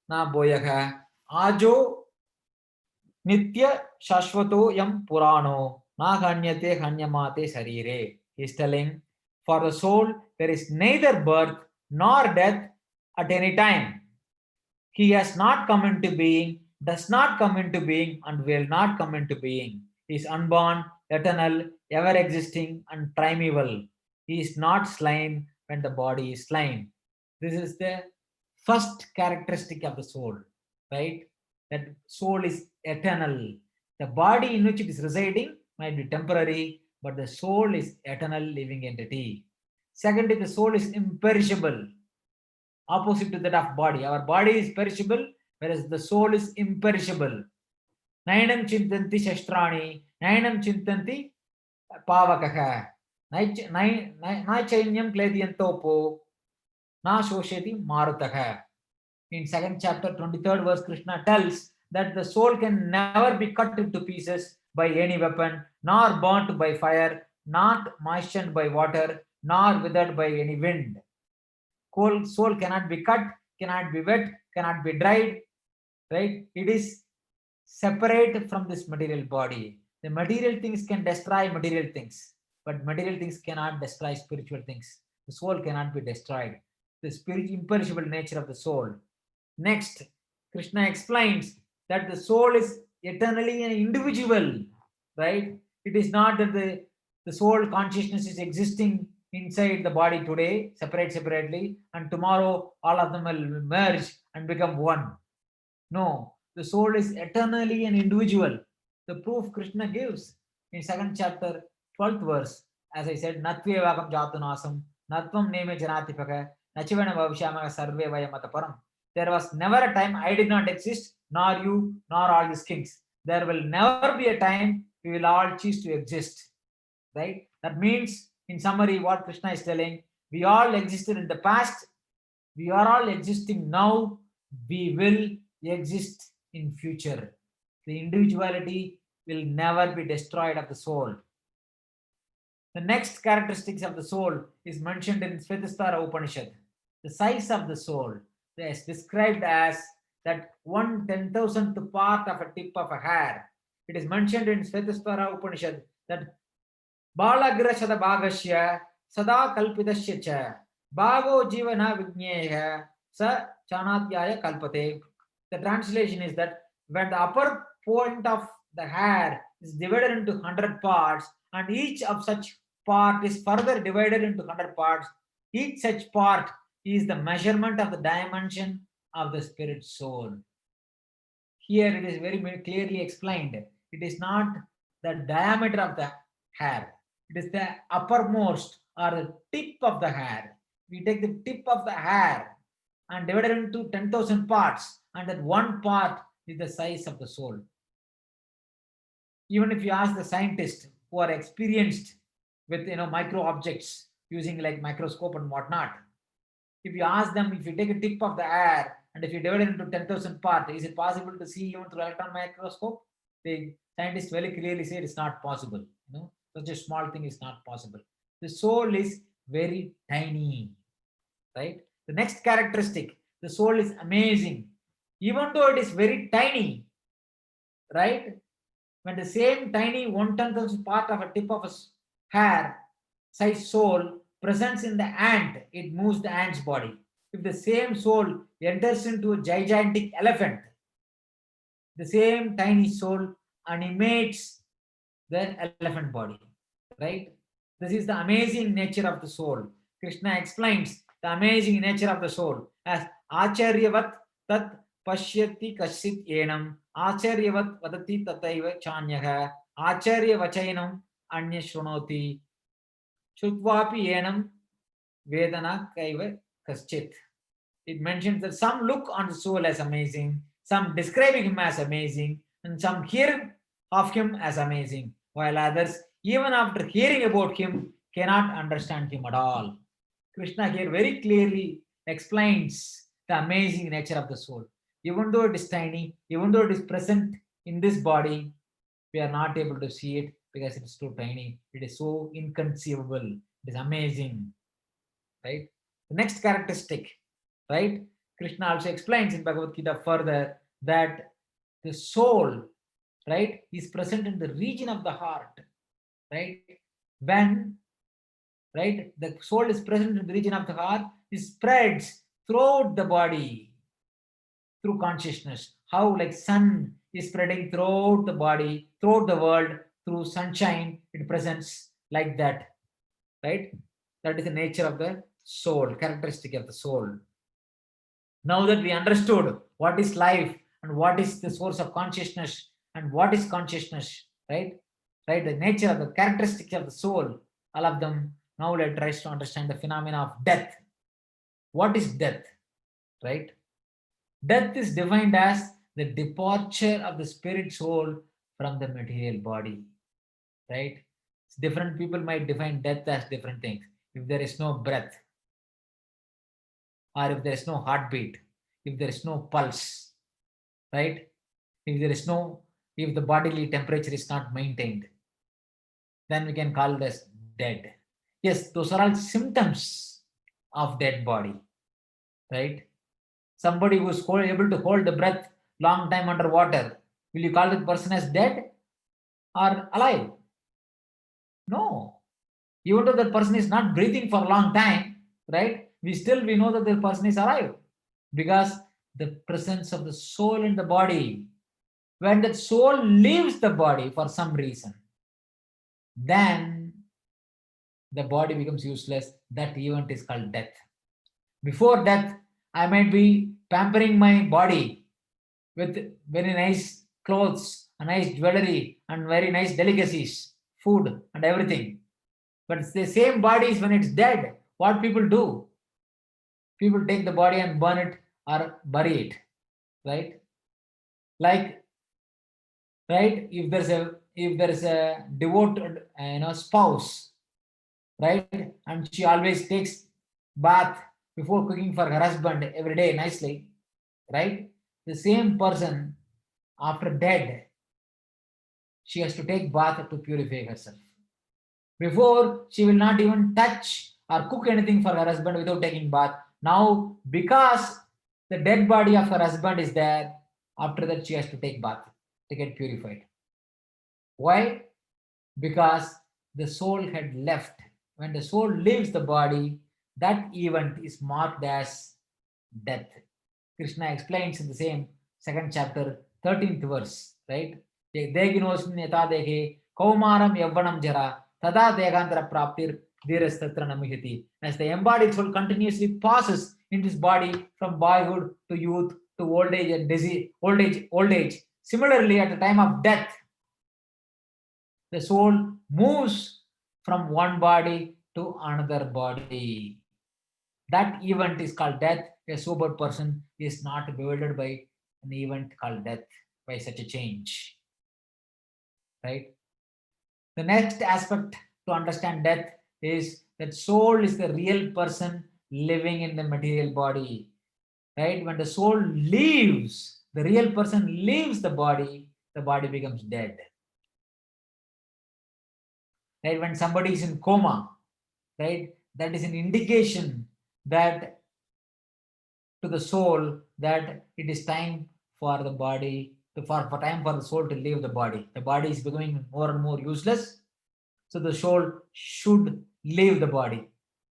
na boyaga ajo Nitya Shashvato Yam Purano Na Hanyate Hanyamate Sarire. He's telling, for the soul, there is neither birth nor death at any time. He has not come into being, does not come into being, and will not come into being. He is unborn, eternal, ever existing, and primeval. He is not slain when the body is slain. This is the first characteristic of the soul, right? That soul is eternal. The body in which it is residing might be temporary, but the soul is eternal living entity. Secondly, the soul is imperishable, opposite to that of body. Our body is perishable, whereas the soul is imperishable. Nainam chintanti shastrani, nainam chintanti pavakaha, naichainyam kledyantopo, na shosheti marutaha. In 2nd chapter, 23rd verse, Krishna tells that the soul can never be cut into pieces by any weapon, nor burnt by fire, not moistened by water, nor withered by any wind. Soul cannot be cut, cannot be wet, cannot be dried, right? It is separate from this material body. The material things can destroy material things, but material things cannot destroy spiritual things. The soul cannot be destroyed. The imperishable nature of the soul. Next, Krishna explains that the soul is eternally an individual, right? It is not that the soul consciousness is existing inside the body today, separately, and tomorrow all of them will merge and become one. No, the soul is eternally an individual. The proof Krishna gives in 2nd chapter, 12th verse, as I said, Natvevakam jatunasam, Natvam neme janatipaka, Nachivana Vavishamaga Sarve Vayamataparam. There was never a time I did not exist, nor you, nor all these kings. There will never be a time we will all cease to exist. Right? That means, in summary, what Krishna is telling, we all existed in the past, we are all existing now, we will exist in future. The individuality will never be destroyed of the soul. The next characteristics of the soul is mentioned in Svetasvara Upanishad. The size of the soul is described as that 1/10,000th part of a tip of a hair. It is mentioned in Svetasvara Upanishad that Balagra Shadabhagasya sada kalpitasya cha bhago jivana vijñeha sa chanadhyaya kalpate. The translation is that when the upper point of the hair is divided into 100 parts and each of such part is further divided into 100 parts, each such part is the measurement of the dimension of the spirit soul. Here it is very, very clearly explained. It is not the diameter of the hair, it is the uppermost or the tip of the hair. We take the tip of the hair and divide it into 10,000 parts, and that one part is the size of the soul. Even if you ask the scientists who are experienced with micro objects using like microscope and whatnot, if you ask them, if you take a tip of the air and if you divide it into 10,000 parts, is it possible to see even through electron microscope? The scientists very clearly say it's not possible. Such a small thing is not possible. The soul is very tiny, right? The next characteristic, the soul is amazing. Even though it is very tiny, right? When the same tiny 1/10,000th part of a tip of a hair size soul presents in the ant, it moves the ant's body. If the same soul enters into a gigantic elephant, the same tiny soul animates the elephant body, right? This is the amazing nature of the soul. Krishna explains the amazing nature of the soul as Acharyavat tat pashyati kasit enam Acharyavat vadati tataiva chanyaha Acharya vachainam anya shrunoti Shutvapi enam vedana kaiva kaschit. It mentions that some look on the soul as amazing, some describing him as amazing, and some hear of him as amazing, while others, even after hearing about him, cannot understand him at all. Krishna here very clearly explains the amazing nature of the soul. Even though it is tiny, even though it is present in this body, we are not able to see it because it is too tiny. It is so inconceivable. It is amazing, right? The next characteristic, right? Krishna also explains in Bhagavad Gita further that the soul, right, is present in the region of the heart, right? When, right, the soul is present in the region of the heart, it spreads throughout the body through consciousness. How like sun is spreading throughout the body, throughout the world, through sunshine, it presents like that, right? That is the nature of the soul, characteristic of the soul. Now that we understood what is life and what is the source of consciousness and what is consciousness, right? Right, the nature of the characteristics of the soul, all of them. Now let's try to understand the phenomena of death. What is death, right? Death is defined as the departure of the spirit soul from the material body, right? Different people might define death as different things. If there is no breath, or if there is no heartbeat, if there is no pulse, right? If the bodily temperature is not maintained, then we can call this dead. Yes, those are all symptoms of dead body, right? Somebody who is able to hold the breath long time underwater, will you call that person as dead or alive? No. Even though that person is not breathing for a long time, right? We know that the person is alive because the presence of the soul in the body. When that soul leaves the body for some reason, then the body becomes useless. That event is called death. Before death, I might be pampering my body with very nice clothes, a nice jewelry, and very nice delicacies, food, and everything. But it's the same bodies when it's dead. What people do? People take the body and burn it or bury it, right? Like, right? If there is a devoted, spouse, right, and she always takes bath before cooking for her husband every day nicely, right? The same person after dead, she has to take bath to purify herself. Before, she will not even touch or cook anything for her husband without taking bath. Now, because the dead body of her husband is there, after that she has to take bath to get purified. Why? Because the soul had left when the soul leaves the body, that event is marked as death. Krishna explains in the same second chapter, 13th verse, right? Deginosmin yata dehe kaumaram yavvanam jara tada degantara praptir dhirastatra namihiti. As the embodied soul continuously passes in this body from boyhood to youth to old age and disease, old age. Similarly, at the time of death, the soul moves from one body to another body. That event is called death. A sober person is not bewildered by an event called death, by such a change. Right? The next aspect to understand death is that soul is the real person living in the material body. Right? When the soul leaves, the real person leaves the body becomes dead. Right? When somebody is in coma, right, that is an indication that to the soul that it is time for the body for time for the soul to leave the body. The body is becoming more and more useless, so the soul should leave the body.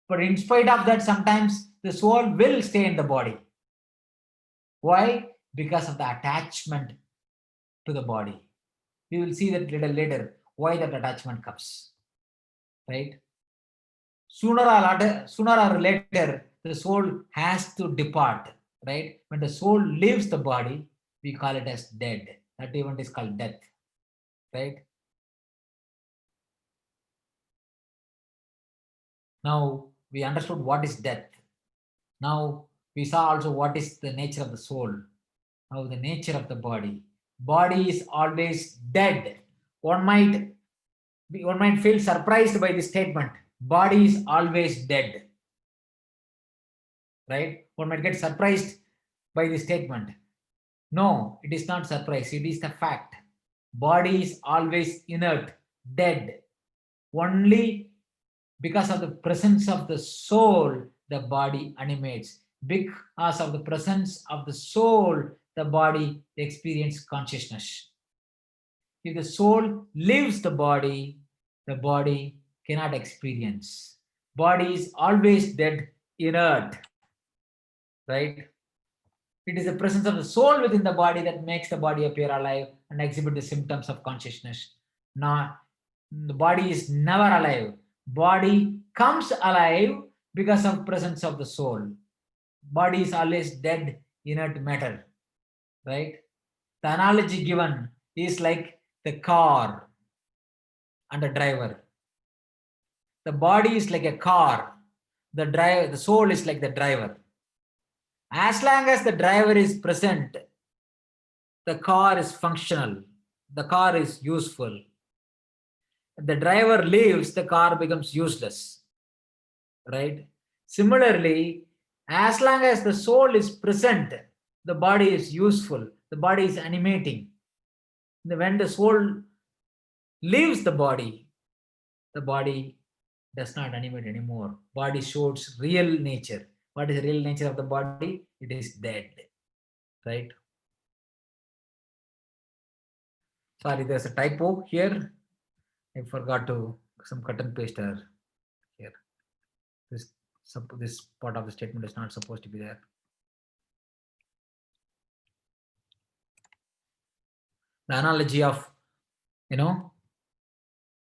But in spite of that, sometimes the soul will stay in the body. Why? Because of the attachment to the body. We will see that little later why that attachment comes. Right? Sooner or later, the soul has to depart. Right? When the soul leaves the body, we call it as dead. That event is called death. Right? Now we understood what is death. Now we saw also what is the nature of the soul. Now the nature of the body. Body is always dead. One might feel surprised by this statement. Body is always dead. Right? One might get surprised by this statement. No, it is not surprise. It is the fact. Body is always inert, dead. Only because of the presence of the soul, the body animates. Because of the presence of the soul, the body experiences consciousness. If the soul leaves the body cannot experience. Body is always dead, inert. Right? It is the presence of the soul within the body that makes the body appear alive and exhibit the symptoms of consciousness. Not the body is never alive. Body comes alive because of presence of the soul. Body is always dead, inert matter. Right? The analogy given is like the car and a driver. The body is like a car. The soul is like the driver. As long as the driver is present, the car is functional. The car is useful. If the driver leaves, the car becomes useless. Right? Similarly, as long as the soul is present, the body is useful. The body is animating. When the soul leaves the body does not animate anymore. Body shows real nature. What is the real nature of the body? It is dead. Right? Sorry, there's a typo here. I forgot to some cut and paste here. This part of the statement is not supposed to be there. The analogy of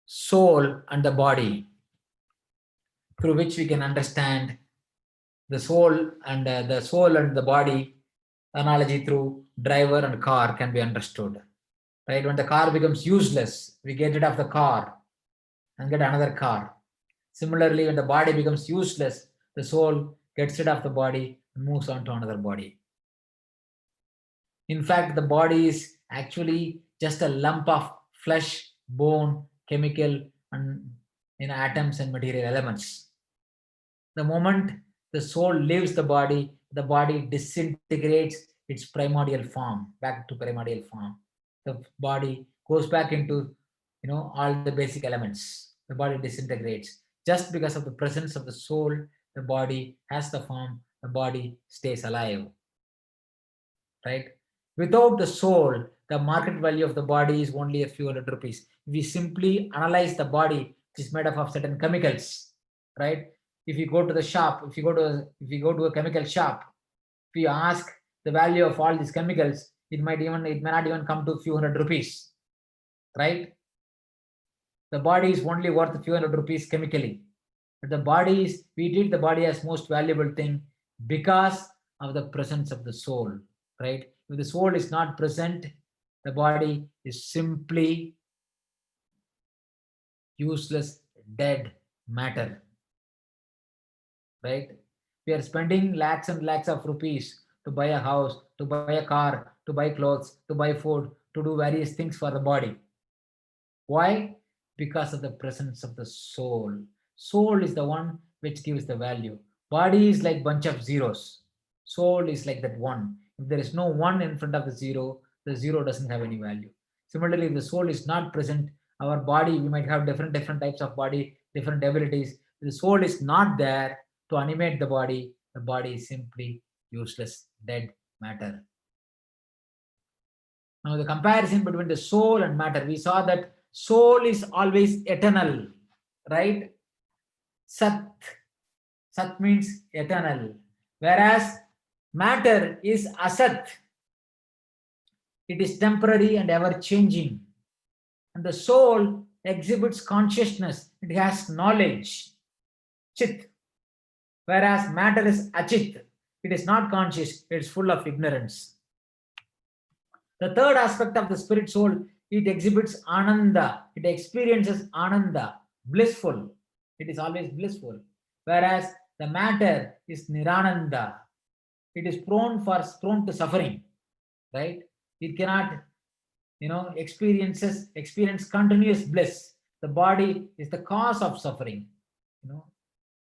soul and the body, through which we can understand the soul and the body. Analogy through driver and car can be understood. Right? When the car becomes useless, we get rid of the car and get another car. Similarly, when the body becomes useless, the soul gets rid of the body and moves on to another body. In fact, the body is actually just a lump of flesh, bone, chemical, and atoms and material elements. The moment the soul leaves the body disintegrates its primordial form, back to primordial form. The body goes back into all the basic elements. The body disintegrates. Just because of the presence of the soul, the body has the form, the body stays alive. Right? Without the soul, the market value of the body is only a few hundred rupees. If we simply analyze the body, which is made up of certain chemicals, right? If you go to the shop, if you go to a chemical shop, if you ask the value of all these chemicals, it may not even come to a few hundred rupees, right? The body is only worth a few hundred rupees chemically. But we treat the body as most valuable thing because of the presence of the soul, right? If the soul is not present, the body is simply useless, dead matter, right? We are spending lakhs and lakhs of rupees to buy a house, to buy a car, to buy clothes, to buy food, to do various things for the body. Why? Because of the presence of the soul. Soul is the one which gives the value. Body is like bunch of zeros. Soul is like that one. If there is no one in front of the zero doesn't have any value. Similarly, if the soul is not present, our body, we might have different types of body, different abilities. If the soul is not there to animate the body is simply useless, dead matter. Now, the comparison between the soul and matter, we saw that soul is always eternal, right? Sat. Sat means eternal. Whereas matter is asat. It is temporary and ever changing. And the soul exhibits consciousness. It has knowledge. Chit. Whereas matter is achit. It is not conscious. It is full of ignorance. The third aspect of the spirit soul, it exhibits ananda. It experiences ananda, blissful. It is always blissful. Whereas the matter is nirananda. It is prone to suffering, right? It cannot, experience continuous bliss. The body is the cause of suffering.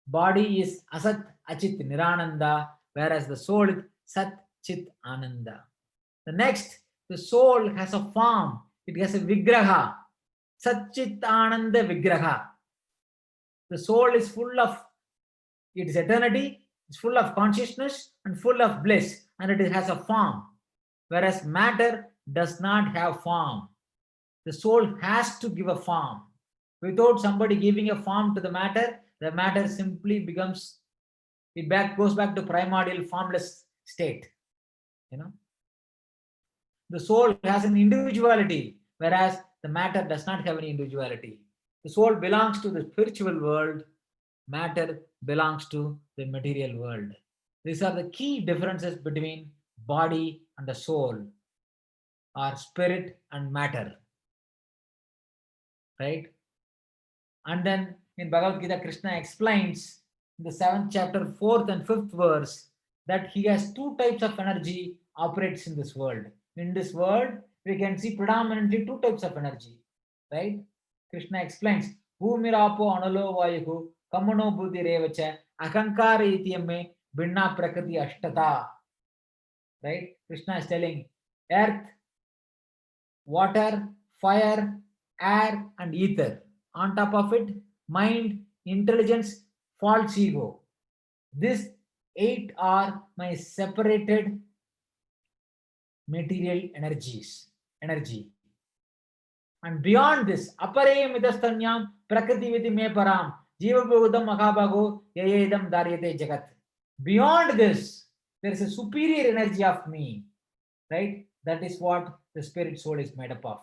Body is asat, achit, nirananda, whereas the soul is sat, chit, ananda. The next, the soul has a form. It has a vigraha. Satchit Ananda Vigraha. The soul is full of its eternity, it's full of consciousness and full of bliss, and it has a form. Whereas matter does not have form. The soul has to give a form. Without somebody giving a form to the matter simply becomes, goes back to primordial formless state. The soul has an individuality, whereas the matter does not have any individuality. The soul belongs to the spiritual world, matter belongs to the material world. These are the key differences between body and the soul, or spirit and matter. Right? And then in Bhagavad Gita, Krishna explains in the 7th chapter, 4th and 5th verse, that he has two types of energy operates in this world. In this world, we can see predominantly two types of energy, right? Krishna explains, Bhumirapo analo vayuhu kamano buddhi revacha akankara itiyamme binna prakriti ashtata. Right? Krishna is telling earth, water, fire, air, and ether. On top of it, mind, intelligence, false ego. These 8 are my separated material energy. And beyond this, apare midastanyam prakriti viti me param jiva bhudam mahabhago yayedam daryate jagat. Beyond this, there is a superior energy of me, right? That is what the spirit soul is made up of.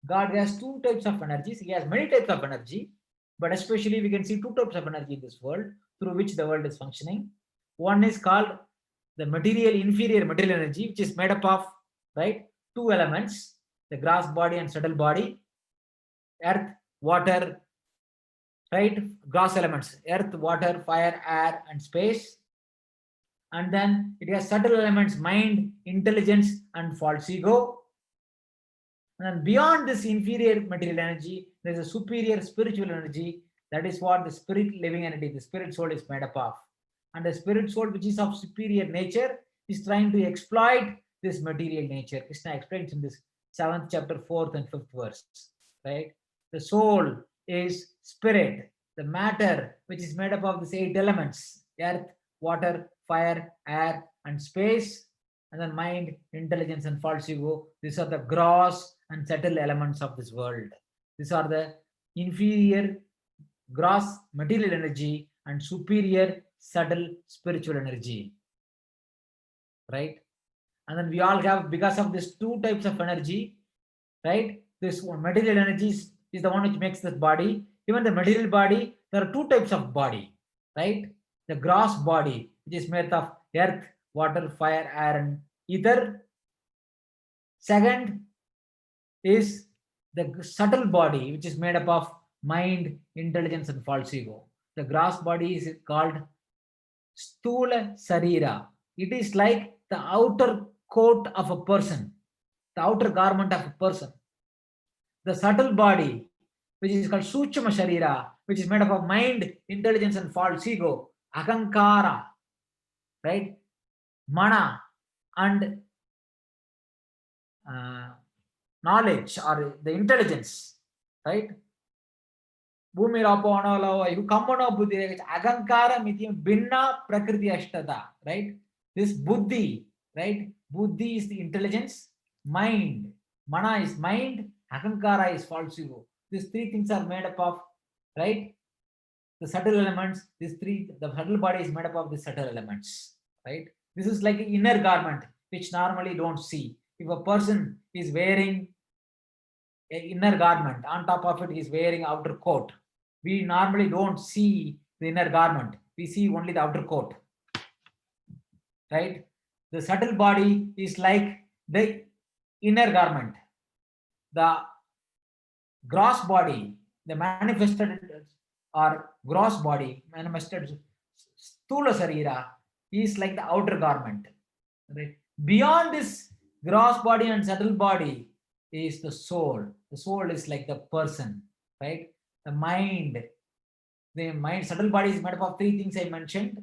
God has two types of energies. He has many types of energy, but especially we can see two types of energy in this world through which the world is functioning. One is called the inferior material energy, which is made up of, right, two elements, the gross body and subtle body, earth, water, right, gross elements, earth, water, fire, air, and space. And then it has subtle elements, mind, intelligence, and false ego. And beyond this inferior material energy, there is a superior spiritual energy. That is what the spirit living entity, the spirit soul, is made up of. And the spirit soul, which is of superior nature, is trying to exploit this material nature. Krishna explains in this 7th chapter, 4th and 5th verse. Right? The soul is spirit. The matter, which is made up of these 8 elements, earth, water, fire, air, and space, and then mind, intelligence, and false ego. These are the gross and subtle elements of this world. These are the inferior gross material energy and superior subtle spiritual energy, right? And then we all have, because of these two types of energy, right? This one, material energy is the one which makes this body. Even the material body, there are two types of body, right? The gross body, which is made of earth, water, fire, air, and ether. Second is the subtle body, which is made up of mind, intelligence, and false ego. The gross body is called Stula Sarira. It is like the outer coat of a person, the outer garment of a person. The subtle body, which is called Suchama Sharira, which is made up of mind, intelligence, and false ego, Akankara, right? Mana, and knowledge or the intelligence, right? Bhumi Rapo Anala, you come on Buddhi, Agankara Mithim Binna Prakriti Ashtada, right? This Buddhi, right? Buddhi is the intelligence, mind, Mana is mind, Akankara is false ego. These three things are made up of, right? The subtle elements, the subtle body is made up of the subtle elements, right? This is like an inner garment, which normally don't see. If a person is wearing an inner garment, on top of it is wearing outer coat, we normally don't see the inner garment. We see only the outer coat, right? The subtle body is like the inner garment. The gross body, the manifested or gross body, manifested Stula Sarira, is like the outer garment. Right? Beyond this gross body and subtle body is the soul. The soul is like the person, right? The mind, subtle body is made up of three things I mentioned.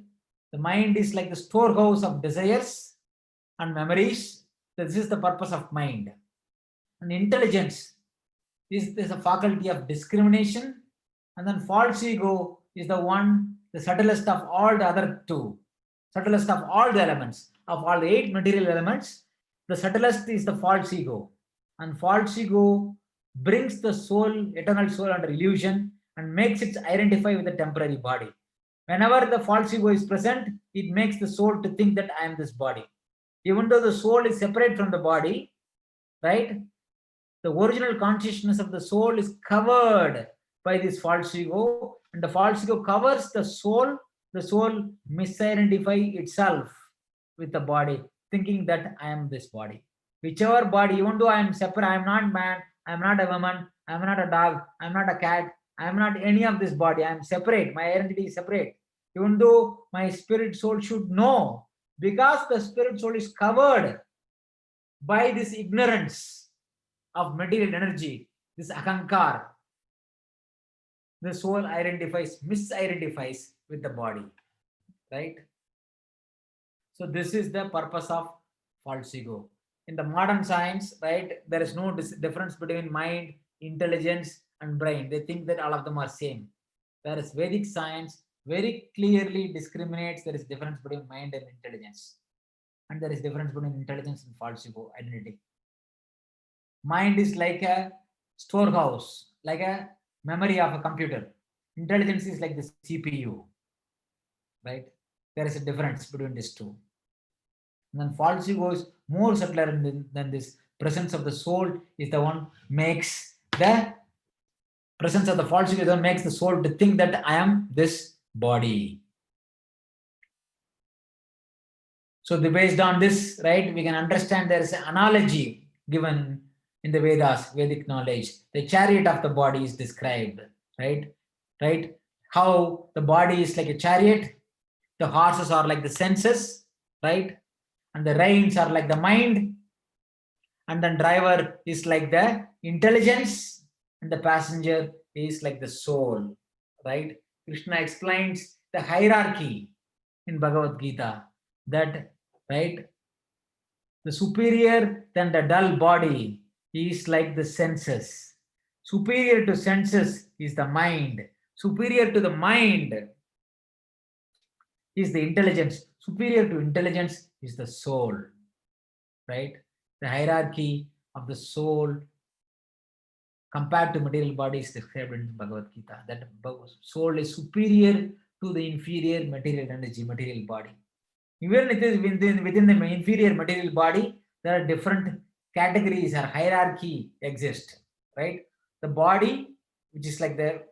The mind is like the storehouse of desires and memories. This is the purpose of mind. And intelligence is a faculty of discrimination. And then false ego is the one, the subtlest of all the other two, subtlest of all the elements, of all the 8 material elements. The subtlest is the false ego. And false ego brings the soul, eternal soul, under illusion and makes it identify with the temporary body. Whenever the false ego is present, it makes the soul to think that I am this body. Even though the soul is separate from the body, right? The original consciousness of the soul is covered by this false ego, and the false ego covers the soul misidentify itself with the body, thinking that I am this body. Whichever body, even though I am separate, I am not man, I am not a woman, I am not a dog, I am not a cat, I am not any of this body, I am separate, my identity is separate. Even though my spirit soul should know, because the spirit soul is covered by this ignorance of material energy, this akankar, the soul misidentifies with the body, right? So this is the purpose of false ego. In the modern science, right, there is no difference between mind, intelligence, and brain. They think that all of them are same. Whereas Vedic science very clearly discriminates there is difference between mind and intelligence. And there is difference between intelligence and false ego identity. Mind is like a storehouse, like a memory of a computer. Intelligence is like the CPU, right? There is a difference between these two. And then false ego is more subtler than this. Presence of the soul is the one makes the presence of the false ego is the one makes the soul to think that I am this body. So based on this, right, we can understand there is an analogy given in the Vedas, Vedic knowledge. The chariot of the body is described, right? Right? How the body is like a chariot, the horses are like the senses, right? And the reins are like the mind, and then driver is like the intelligence, and the passenger is like the soul, right? Krishna explains the hierarchy in Bhagavad Gita that, right, the superior than the dull body is like the senses. Superior to senses is the mind. Superior to the mind is the intelligence. Superior to intelligence is the soul, right? The hierarchy of the soul compared to material body is described in Bhagavad Gita. That soul is superior to the inferior material energy, material body. Even within the inferior material body, there are different categories or hierarchy exist, right? The body, which is like the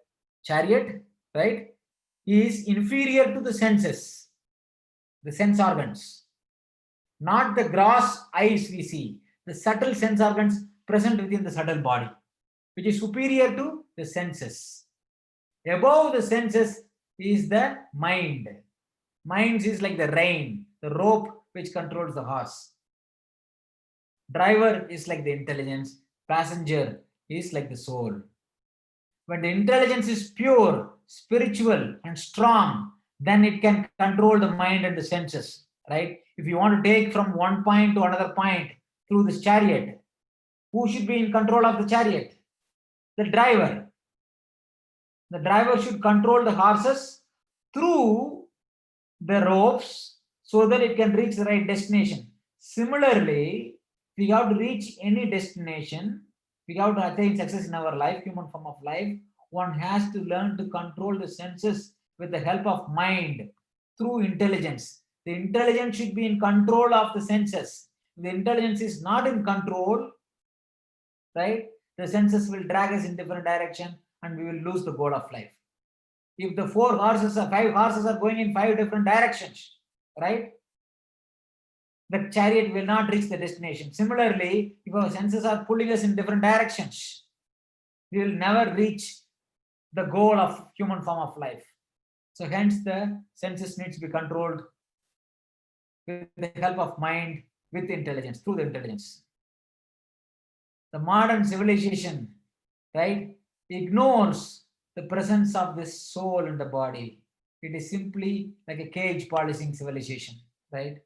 chariot, right, is inferior to the senses, the sense organs, not the gross eyes we see, the subtle sense organs present within the subtle body, which is superior to the senses. Above the senses is the mind. Mind is like the rein, the rope which controls the horse. Driver is like the intelligence, passenger is like the soul. When the intelligence is pure, spiritual, and strong, then it can control the mind and the senses, right? If you want to take from one point to another point through this chariot, who should be in control of the chariot? The driver. The driver should control the horses through the ropes so that it can reach the right destination. Similarly, we have to reach any destination, we have to attain success in our life, human form of life, one has to learn to control the senses with the help of mind through intelligence. The intelligence should be in control of the senses. If the intelligence is not in control, right, the senses will drag us in different direction and we will lose the goal of life. If the 5 horses are going in 5 different directions, right, the chariot will not reach the destination. Similarly, if our senses are pulling us in different directions, we will never reach the goal of human form of life. So hence the senses needs to be controlled with the help of mind, with intelligence, through the intelligence. The modern civilization, right, ignores the presence of this soul in the body. It is simply like a cage polishing civilization, right?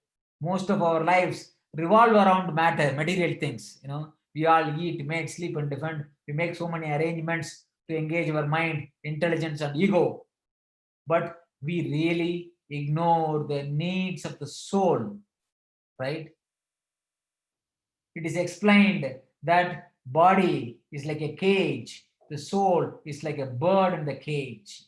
Most of our lives revolve around matter, material things. We all eat, make, sleep, and defend. We make so many arrangements to engage our mind, intelligence, and ego. But we really ignore the needs of the soul, right? It is explained that body is like a cage, the soul is like a bird in the cage.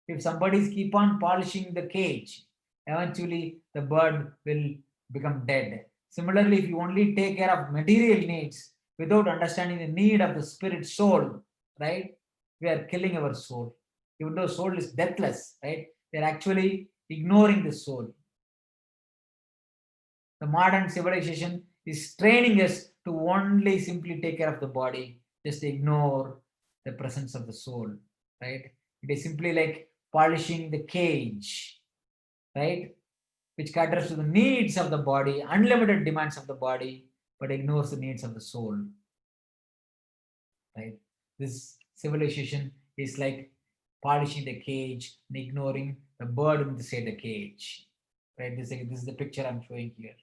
If somebody keep on polishing the cage, eventually the bird will become dead. Similarly, if you only take care of material needs without understanding the need of the spirit soul, right, we are killing our soul. Even though soul is deathless, right, we are actually ignoring the soul. The modern civilization is training us to only simply take care of the body, just ignore the presence of the soul, right? It is simply like polishing the cage, right, which caters to the needs of the body, unlimited demands of the body, but ignores the needs of the soul, right? This civilization is like polishing the cage and ignoring the bird inside the cage, right? This is the picture I'm showing here.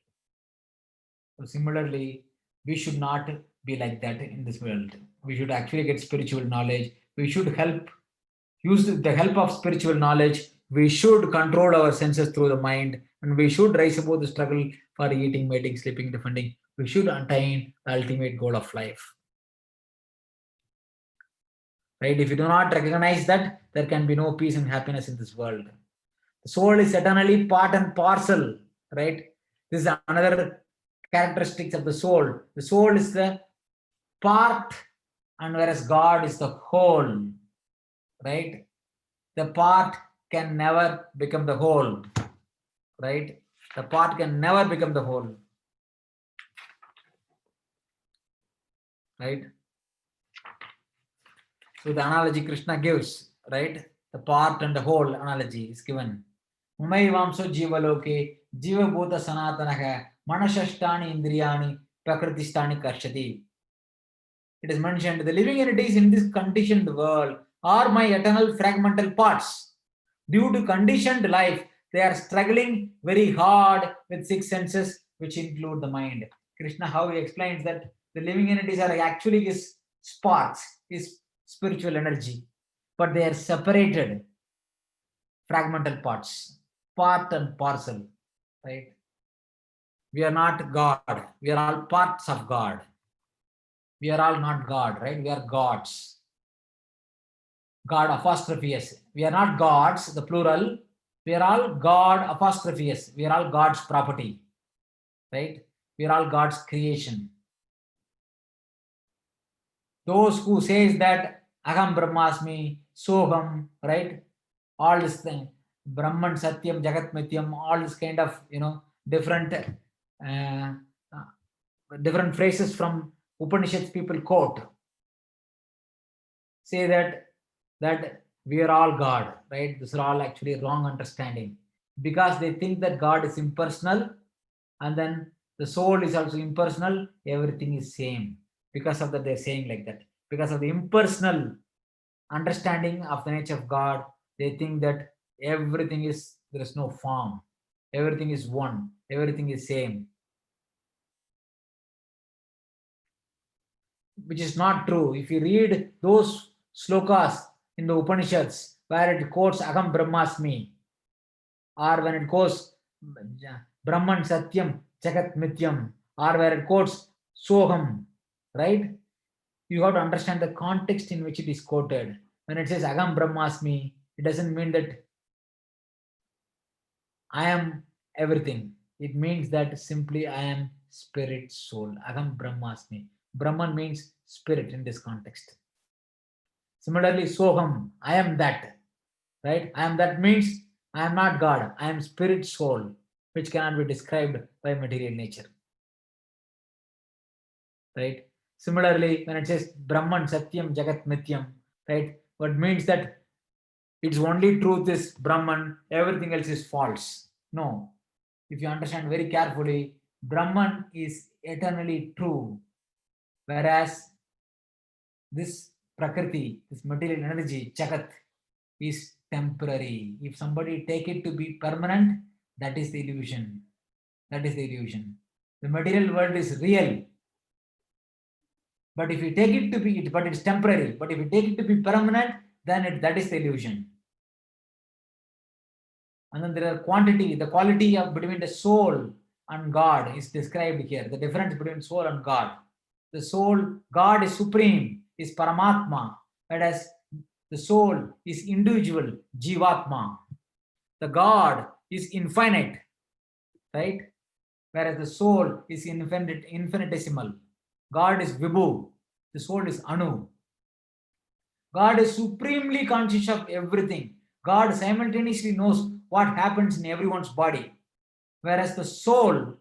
So similarly, we should not be like that in this world. We should actually get spiritual knowledge. We should use the help of spiritual knowledge. We should control our senses through the mind, and we should rise above the struggle for eating, mating, sleeping, defending. We should attain the ultimate goal of life. Right? If you do not recognize that, there can be no peace and happiness in this world. The soul is eternally part and parcel, right? This is another characteristics of the soul. The soul is the part, and whereas God is the whole, right? The part can never become the whole, right? The part can never become the whole, right? So the analogy Krishna gives, right? The part and the whole analogy is given. Umaivamso jivaloke jiva bhuta sanatanaha manashashtani indriyani prakritishtani karshati. It is mentioned, the living entities in this conditioned world are my eternal fragmental parts. Due to conditioned life, they are struggling very hard with 6 senses, which include the mind. Krishna, how he explains that the living entities are actually his sparks, his spiritual energy, but they are separated fragmental parts, part and parcel, right? We are not God. We are all parts of God. We are all not God, right? We are gods. God apostrophe S. We are not gods, the plural. We are all God apostrophe S. We are all God's property, right? We are all God's creation. Those who says that Aham Brahmasmi, Soham, right? All this thing, Brahman, Satyam, Jagat Mityam, all this kind of, different different phrases from Upanishads people quote. Say that we are all God, right? This is all actually wrong understanding, because they think that God is impersonal, and then the soul is also impersonal. Everything is same. Because of that, they're saying like that. Because of the impersonal understanding of the nature of God, they think that everything is, there is no form. Everything is one. Everything is same. Which is not true. If you read those slokas in the Upanishads where it quotes Aham Brahmasmi, or when it goes Brahman Satyam Jagat Mityam, or where it quotes Soham, right? You have to understand the context in which it is quoted. When it says Agam Brahmasmi, it doesn't mean that I am everything. It means that simply I am spirit soul. Agam Brahmasmi. Brahman means spirit in this context. Similarly, Soham, I am that. Right? I am that means I am not God. I am spirit soul, which cannot be described by material nature. Right? Similarly, when it says Brahman, Satyam, Jagat, Mityam, right? What means that its only truth is Brahman, everything else is false. No. If you understand very carefully, Brahman is eternally true, whereas this Prakriti, this material energy, Jagat, is temporary. If somebody take it to be permanent, that is the illusion. That is the illusion. The material world is real. But if you take it to be, but it's temporary. But if you take it to be permanent, then that is the illusion. And then there are quantity, the quality of between the soul and God is described here. The difference between soul and God. The soul, God is supreme, is Paramatma, whereas the soul is individual, Jivatma. The God is infinite, right? Whereas the soul is infinitesimal. God is Vibhu, the soul is Anu. God is supremely conscious of everything. God simultaneously knows what happens in everyone's body. Whereas the soul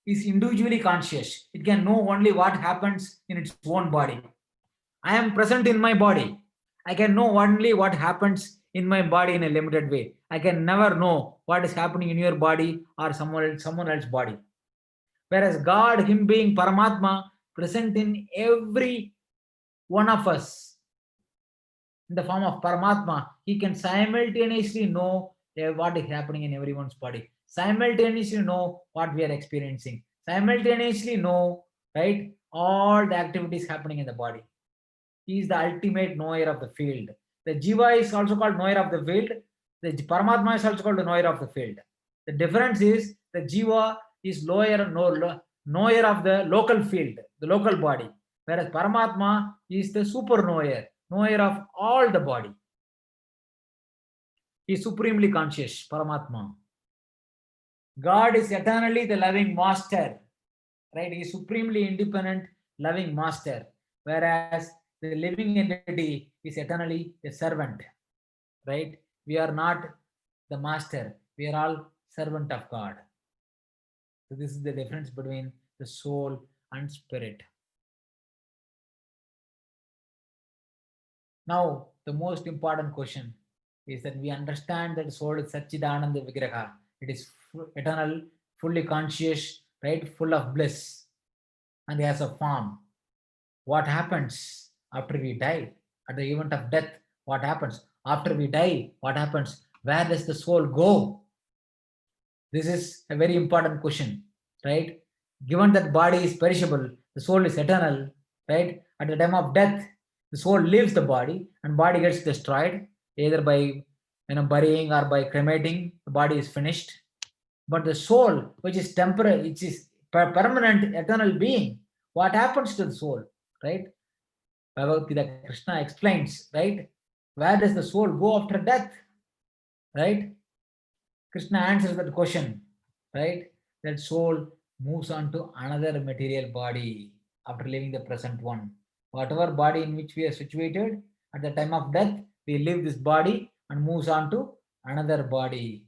is individually conscious. It can know only what happens in its own body. I am present in my body. I can know only what happens in my body in a limited way. I can never know what is happening in your body or someone else's body. Whereas God, Him being Paramatma, present in every one of us in the form of Paramatma, He can simultaneously know what is happening in everyone's body, simultaneously know what we are experiencing, simultaneously know, right, all the activities happening in the body. He is the ultimate knower of the field. The Jiva is also called knower of the field. The Paramatma is also called the knower of the field. The difference is the Jiva is knower of the local field, the local body, whereas Paramatma is the super knower of all the body. He is supremely conscious, Paramatma. God is eternally the loving master, right? He is supremely independent, loving master, whereas the living entity is eternally a servant, right? We are not the master, we are all servant of God. So this is the difference between the soul and spirit. Now, the most important question is that we understand that soul is Satchidananda Vigraha. It is eternal, fully conscious, right? Full of bliss, and has a form. What happens after we die? At the event of death, what happens? After we die, what happens? Where does the soul go? This is a very important question, right? Given that body is perishable, the soul is eternal, right? At the time of death, the soul leaves the body and body gets destroyed, either by burying or by cremating. The body is finished. But the soul, which is temporary, which is permanent, eternal being, what happens to the soul, right? Bhagavad Gita, Krishna explains, right? Where does the soul go after death, right? Krishna answers that question, right? That soul moves on to another material body after leaving the present one. Whatever body in which we are situated, at the time of death, we leave this body and moves on to another body.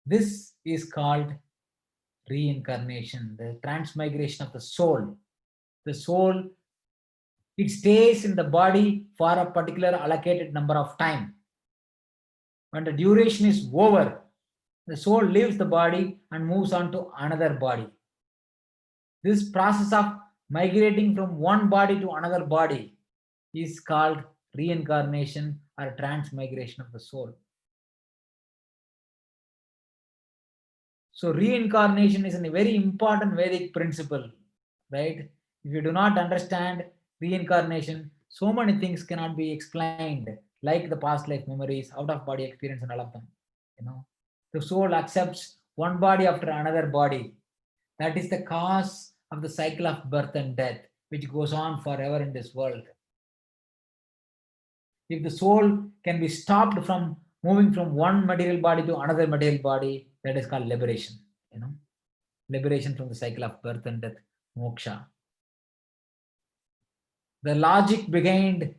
This is called reincarnation, the transmigration of the soul. The soul, it stays in the body for a particular allocated number of time. When the duration is over, the soul leaves the body and moves on to another body. This process of migrating from one body to another body is called reincarnation or transmigration of the soul. So reincarnation is a very important Vedic principle, right? If you do not understand reincarnation, so many things cannot be explained, like the past life memories, out of body experience, and all of them. You know, the soul accepts one body after another body. That is the cause of the cycle of birth and death, which goes on forever in this world. If the soul can be stopped from moving from one material body to another material body, that is called liberation. You know, liberation from the cycle of birth and death, moksha. The logic behind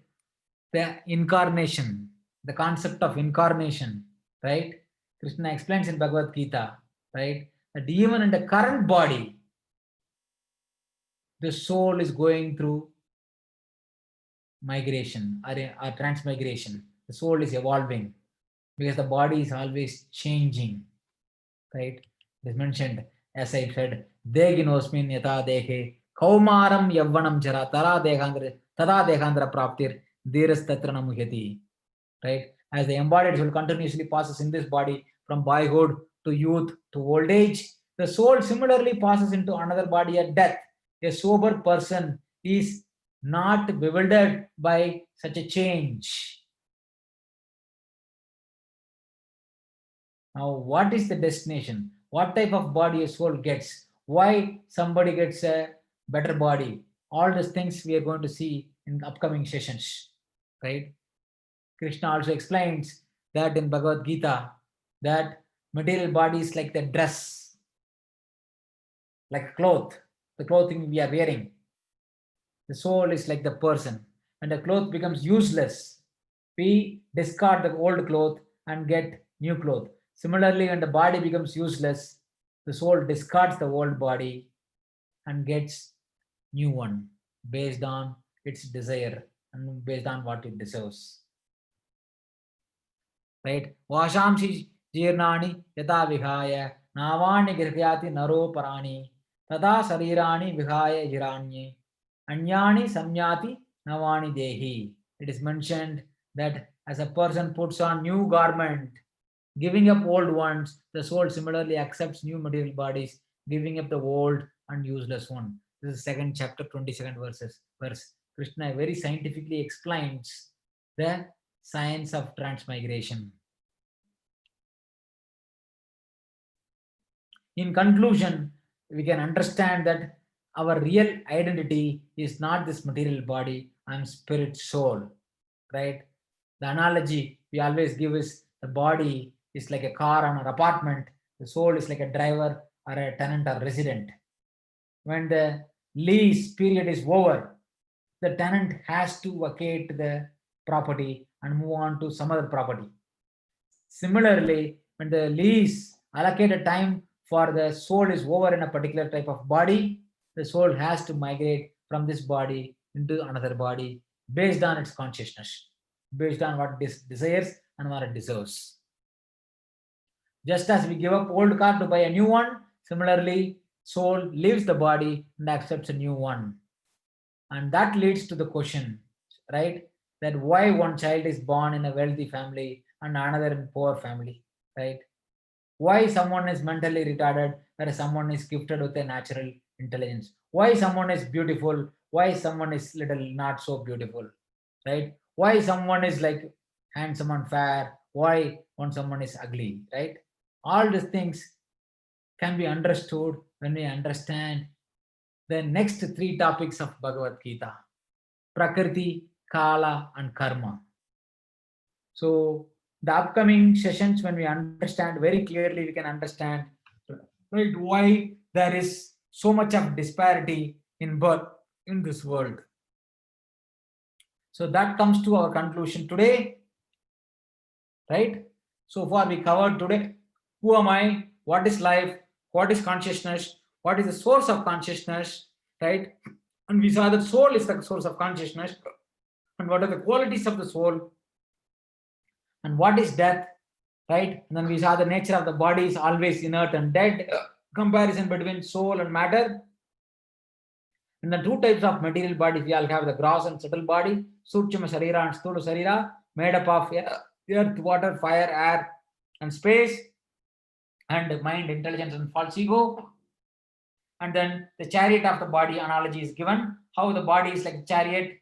the incarnation, the concept of incarnation, right? Krishna explains in Bhagavad Gita, right, that even in the current body, the soul is going through migration or transmigration. The soul is evolving because the body is always changing, right? It is mentioned, as I said, Deginosmin yata dehe kaumaram yavvanam jara tada dekhandra praptir dhiras tatra namuhyati, right? As the embodied soul continuously passes in this body from boyhood to youth to old age, the soul similarly passes into another body at death. A sober person is not bewildered by such a change. Now, what is the destination? What type of body a soul gets? Why somebody gets a better body? All these things we are going to see in upcoming sessions, right? Krishna also explains that in Bhagavad Gita that material body is like the dress, like a cloth, the clothing we are wearing. The soul is like the person. When the cloth becomes useless, we discard the old cloth and get new cloth. Similarly, when the body becomes useless, the soul discards the old body and gets new one based on its desire and based on what it deserves. Right? Vashamsi jirnani yata vihaya navani girhyati naro parani tada sarirani vihaya jiranye anyani samyati navani dehi. It is mentioned that as a person puts on new garment, giving up old ones, the soul similarly accepts new material bodies, giving up the old and useless one. This is second chapter, 22nd verse. Krishna very scientifically explains the science of transmigration. In conclusion, we can understand that our real identity is not this material body, I'm spirit soul, right? The analogy we always give is the body is like a car or an apartment, the soul is like a driver or a tenant or resident. When the lease period is over, the tenant has to vacate the property and move on to some other property. Similarly, when the lease allocated time for the soul is over in a particular type of body, the soul has to migrate from this body into another body based on its consciousness, based on what it desires and what it deserves. Just as we give up old car to buy a new one, similarly, soul leaves the body and accepts a new one. And that leads to the question, right? That why one child is born in a wealthy family and another in poor family, right? Why someone is mentally retarded whereas someone is gifted with a natural intelligence? Why someone is beautiful? Why someone is little not so beautiful, right? Why someone is like handsome and fair? Why someone is ugly, right? All these things can be understood when we understand the next three topics of Bhagavad Gita: Prakriti, Kala, and Karma. So the upcoming sessions, when we understand very clearly, we can understand, right, why there is so much of disparity in birth in this world. So that comes to our conclusion today, right? So far we covered today, who am I, what is life, what is consciousness, what is the source of consciousness, right? And we saw that soul is the source of consciousness, and what are the qualities of the soul, and what is death, right? And then we saw the nature of the body is always inert and dead, comparison between soul and matter. And the two types of material bodies we all have, the gross and subtle body, Sukshma Sarira and Sthula Sarira, made up of earth, water, fire, air, and space, and mind, intelligence, and false ego. And then the chariot of the body analogy is given, how the body is like a chariot,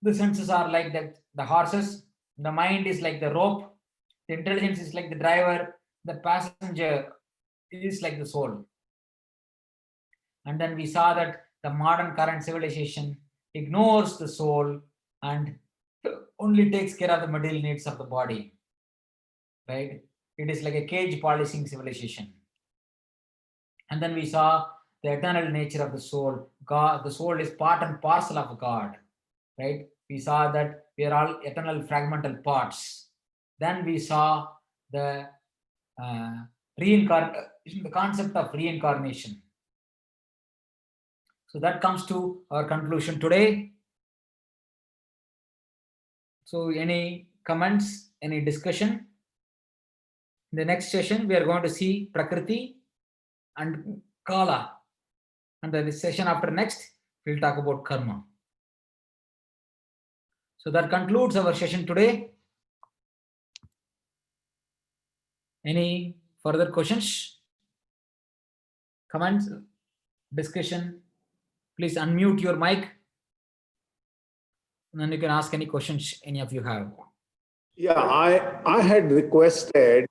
the senses are like the horses, the mind is like the rope, the intelligence is like the driver, the passenger is like the soul. And then we saw that the modern current civilization ignores the soul and only takes care of the material needs of the body, right? It is like a cage polishing civilization. And then we saw the eternal nature of the soul. God, the soul is part and parcel of God, right? We saw that we are all eternal fragmental parts. Then we saw the the concept of reincarnation. So that comes to our conclusion today. So any comments, any discussion? In the next session, we are going to see Prakriti and Kala. And the session after next, we'll talk about Karma. So that concludes our session today. Any further questions, comments, discussion? Please unmute your mic, and then you can ask any questions any of you have. Yeah, I had requested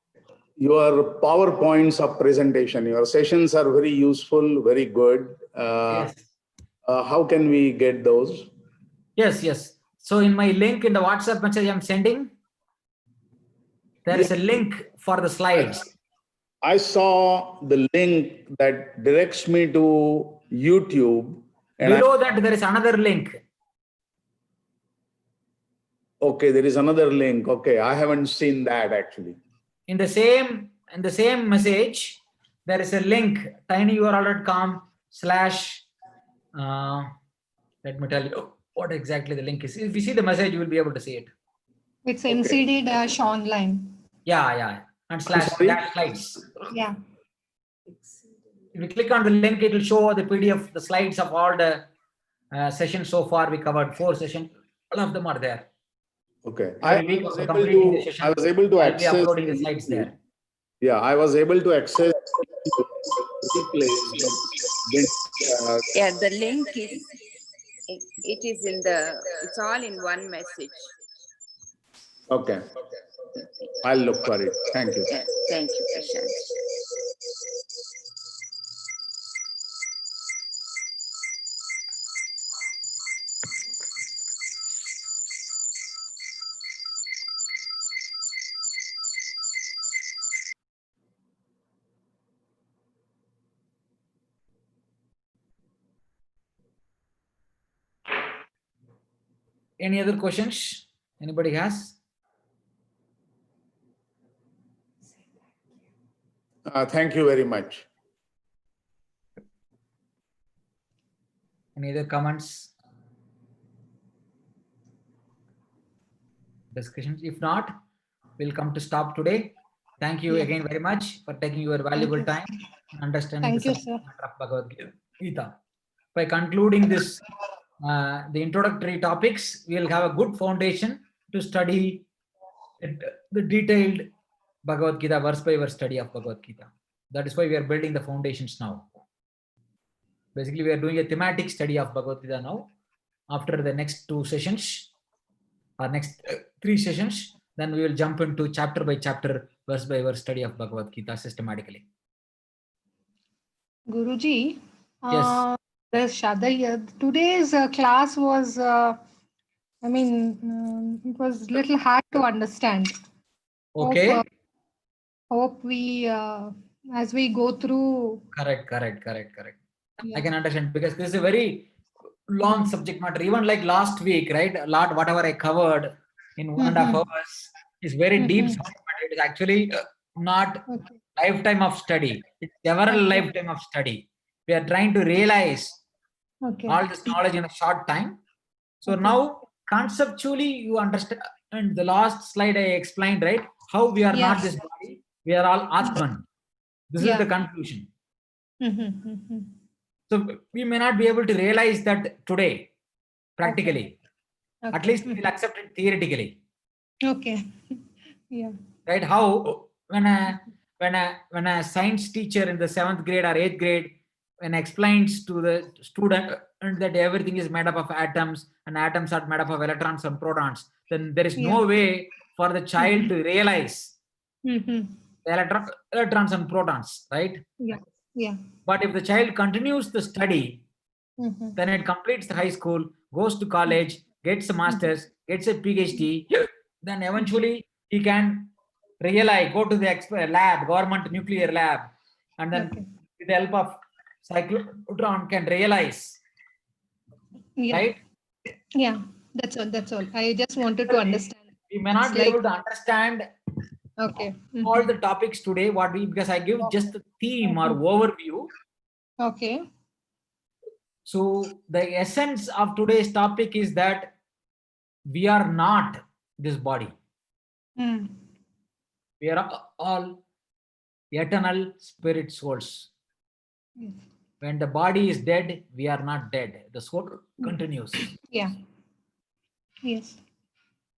your PowerPoints of presentation. Your sessions are very useful, very good. Yes. How can we get those? Yes. So in my link in the WhatsApp message I'm sending, there is a link for the slides. I saw the link that directs me to YouTube. And below that, there is another link. Okay, there is another link. Okay, I haven't seen that actually. In the same message, there is a link, tinyurl.com/ let me tell you what exactly the link is. If you see the message, you will be able to see it. It's NCD-online. Yeah. And /dash slides. Yeah. If you click on the link, it will show the PDF, the slides of all the sessions so far. We covered 4 sessions. All of them are there. Okay. I was able to access. Uploading the slides there. Yeah, I was able to access. Yeah, the link is. It is in the. It's all in one message. Okay. I'll look for it. Thank you. Yeah, thank you, Prashant. Any other questions? Anybody has? Thank you very much. Any other comments? Discussions? If not, we'll come to stop today. Thank you again very much for taking your valuable time and understanding the subject of Bhagavad Gita. By concluding this, the introductory topics, we'll have a good foundation to study the detailed Bhagavad Gita, verse by verse study of Bhagavad Gita. That is why we are building the foundations now. Basically, we are doing a thematic study of Bhagavad Gita now. After the next 2 sessions, or next 3 sessions, then we will jump into chapter by chapter, verse by verse study of Bhagavad Gita systematically. Guruji, yes. Today's class was, it was little hard to understand. Okay. Hope we, as we go through, Correct. I yeah. can understand because this is a very long subject matter. Even like last week, right? A lot, whatever I covered in 1.5 hours is very deep subject matter. It is actually not Okay. lifetime of study. It's several Okay. lifetime of study. We are trying to realize Okay. all this knowledge in a short time. So Okay. now conceptually you understand. And the last slide I explained, right? How we are not Yes. this body. We are all Atman. This is Yeah. the conclusion. Mm-hmm. So we may not be able to realize that today, practically. Okay. At least we will accept it theoretically. Okay. Yeah. Right? How when a science teacher in the 7th grade or 8th grade when explains to the student that everything is made up of atoms and atoms are made up of electrons and protons, then there is no way for the child to realize Mm-hmm. the electrons and protons, right? Yeah. Yeah. But if the child continues the study, Mm-hmm. then it completes the high school, goes to college, gets a master's, gets a PhD, then eventually he can realize, go to the lab, government nuclear lab, and then Okay. with the help of cyclotron can realize, Yeah. right? Yeah. That's all. That's all. I just wanted to understand. We may not be able to understand Okay. all the topics today, because I give just the theme or overview. Okay. So the essence of today's topic is that we are not this body. Mm. We are all eternal spirit souls. Yes. When the body is dead, we are not dead. The soul continues. Yeah. Yes.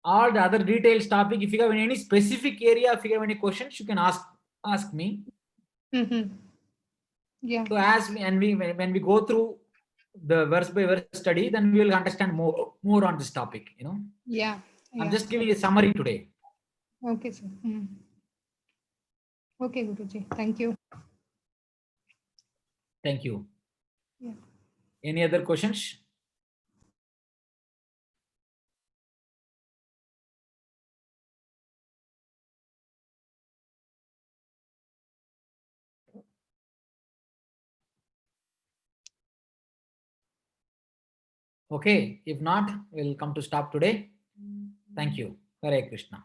All the other details topic, if you have any specific area, if you have any questions, you can ask me. Mm-hmm. Yeah. So when we go through the verse by verse study, then we will understand more on this topic. Yeah. I'm Yeah. just giving a summary today. Okay, sir. Okay, Guruji. Thank you. Thank you. Yeah. Any other questions? Okay, if not, we'll come to stop today. Thank you. Hare Krishna.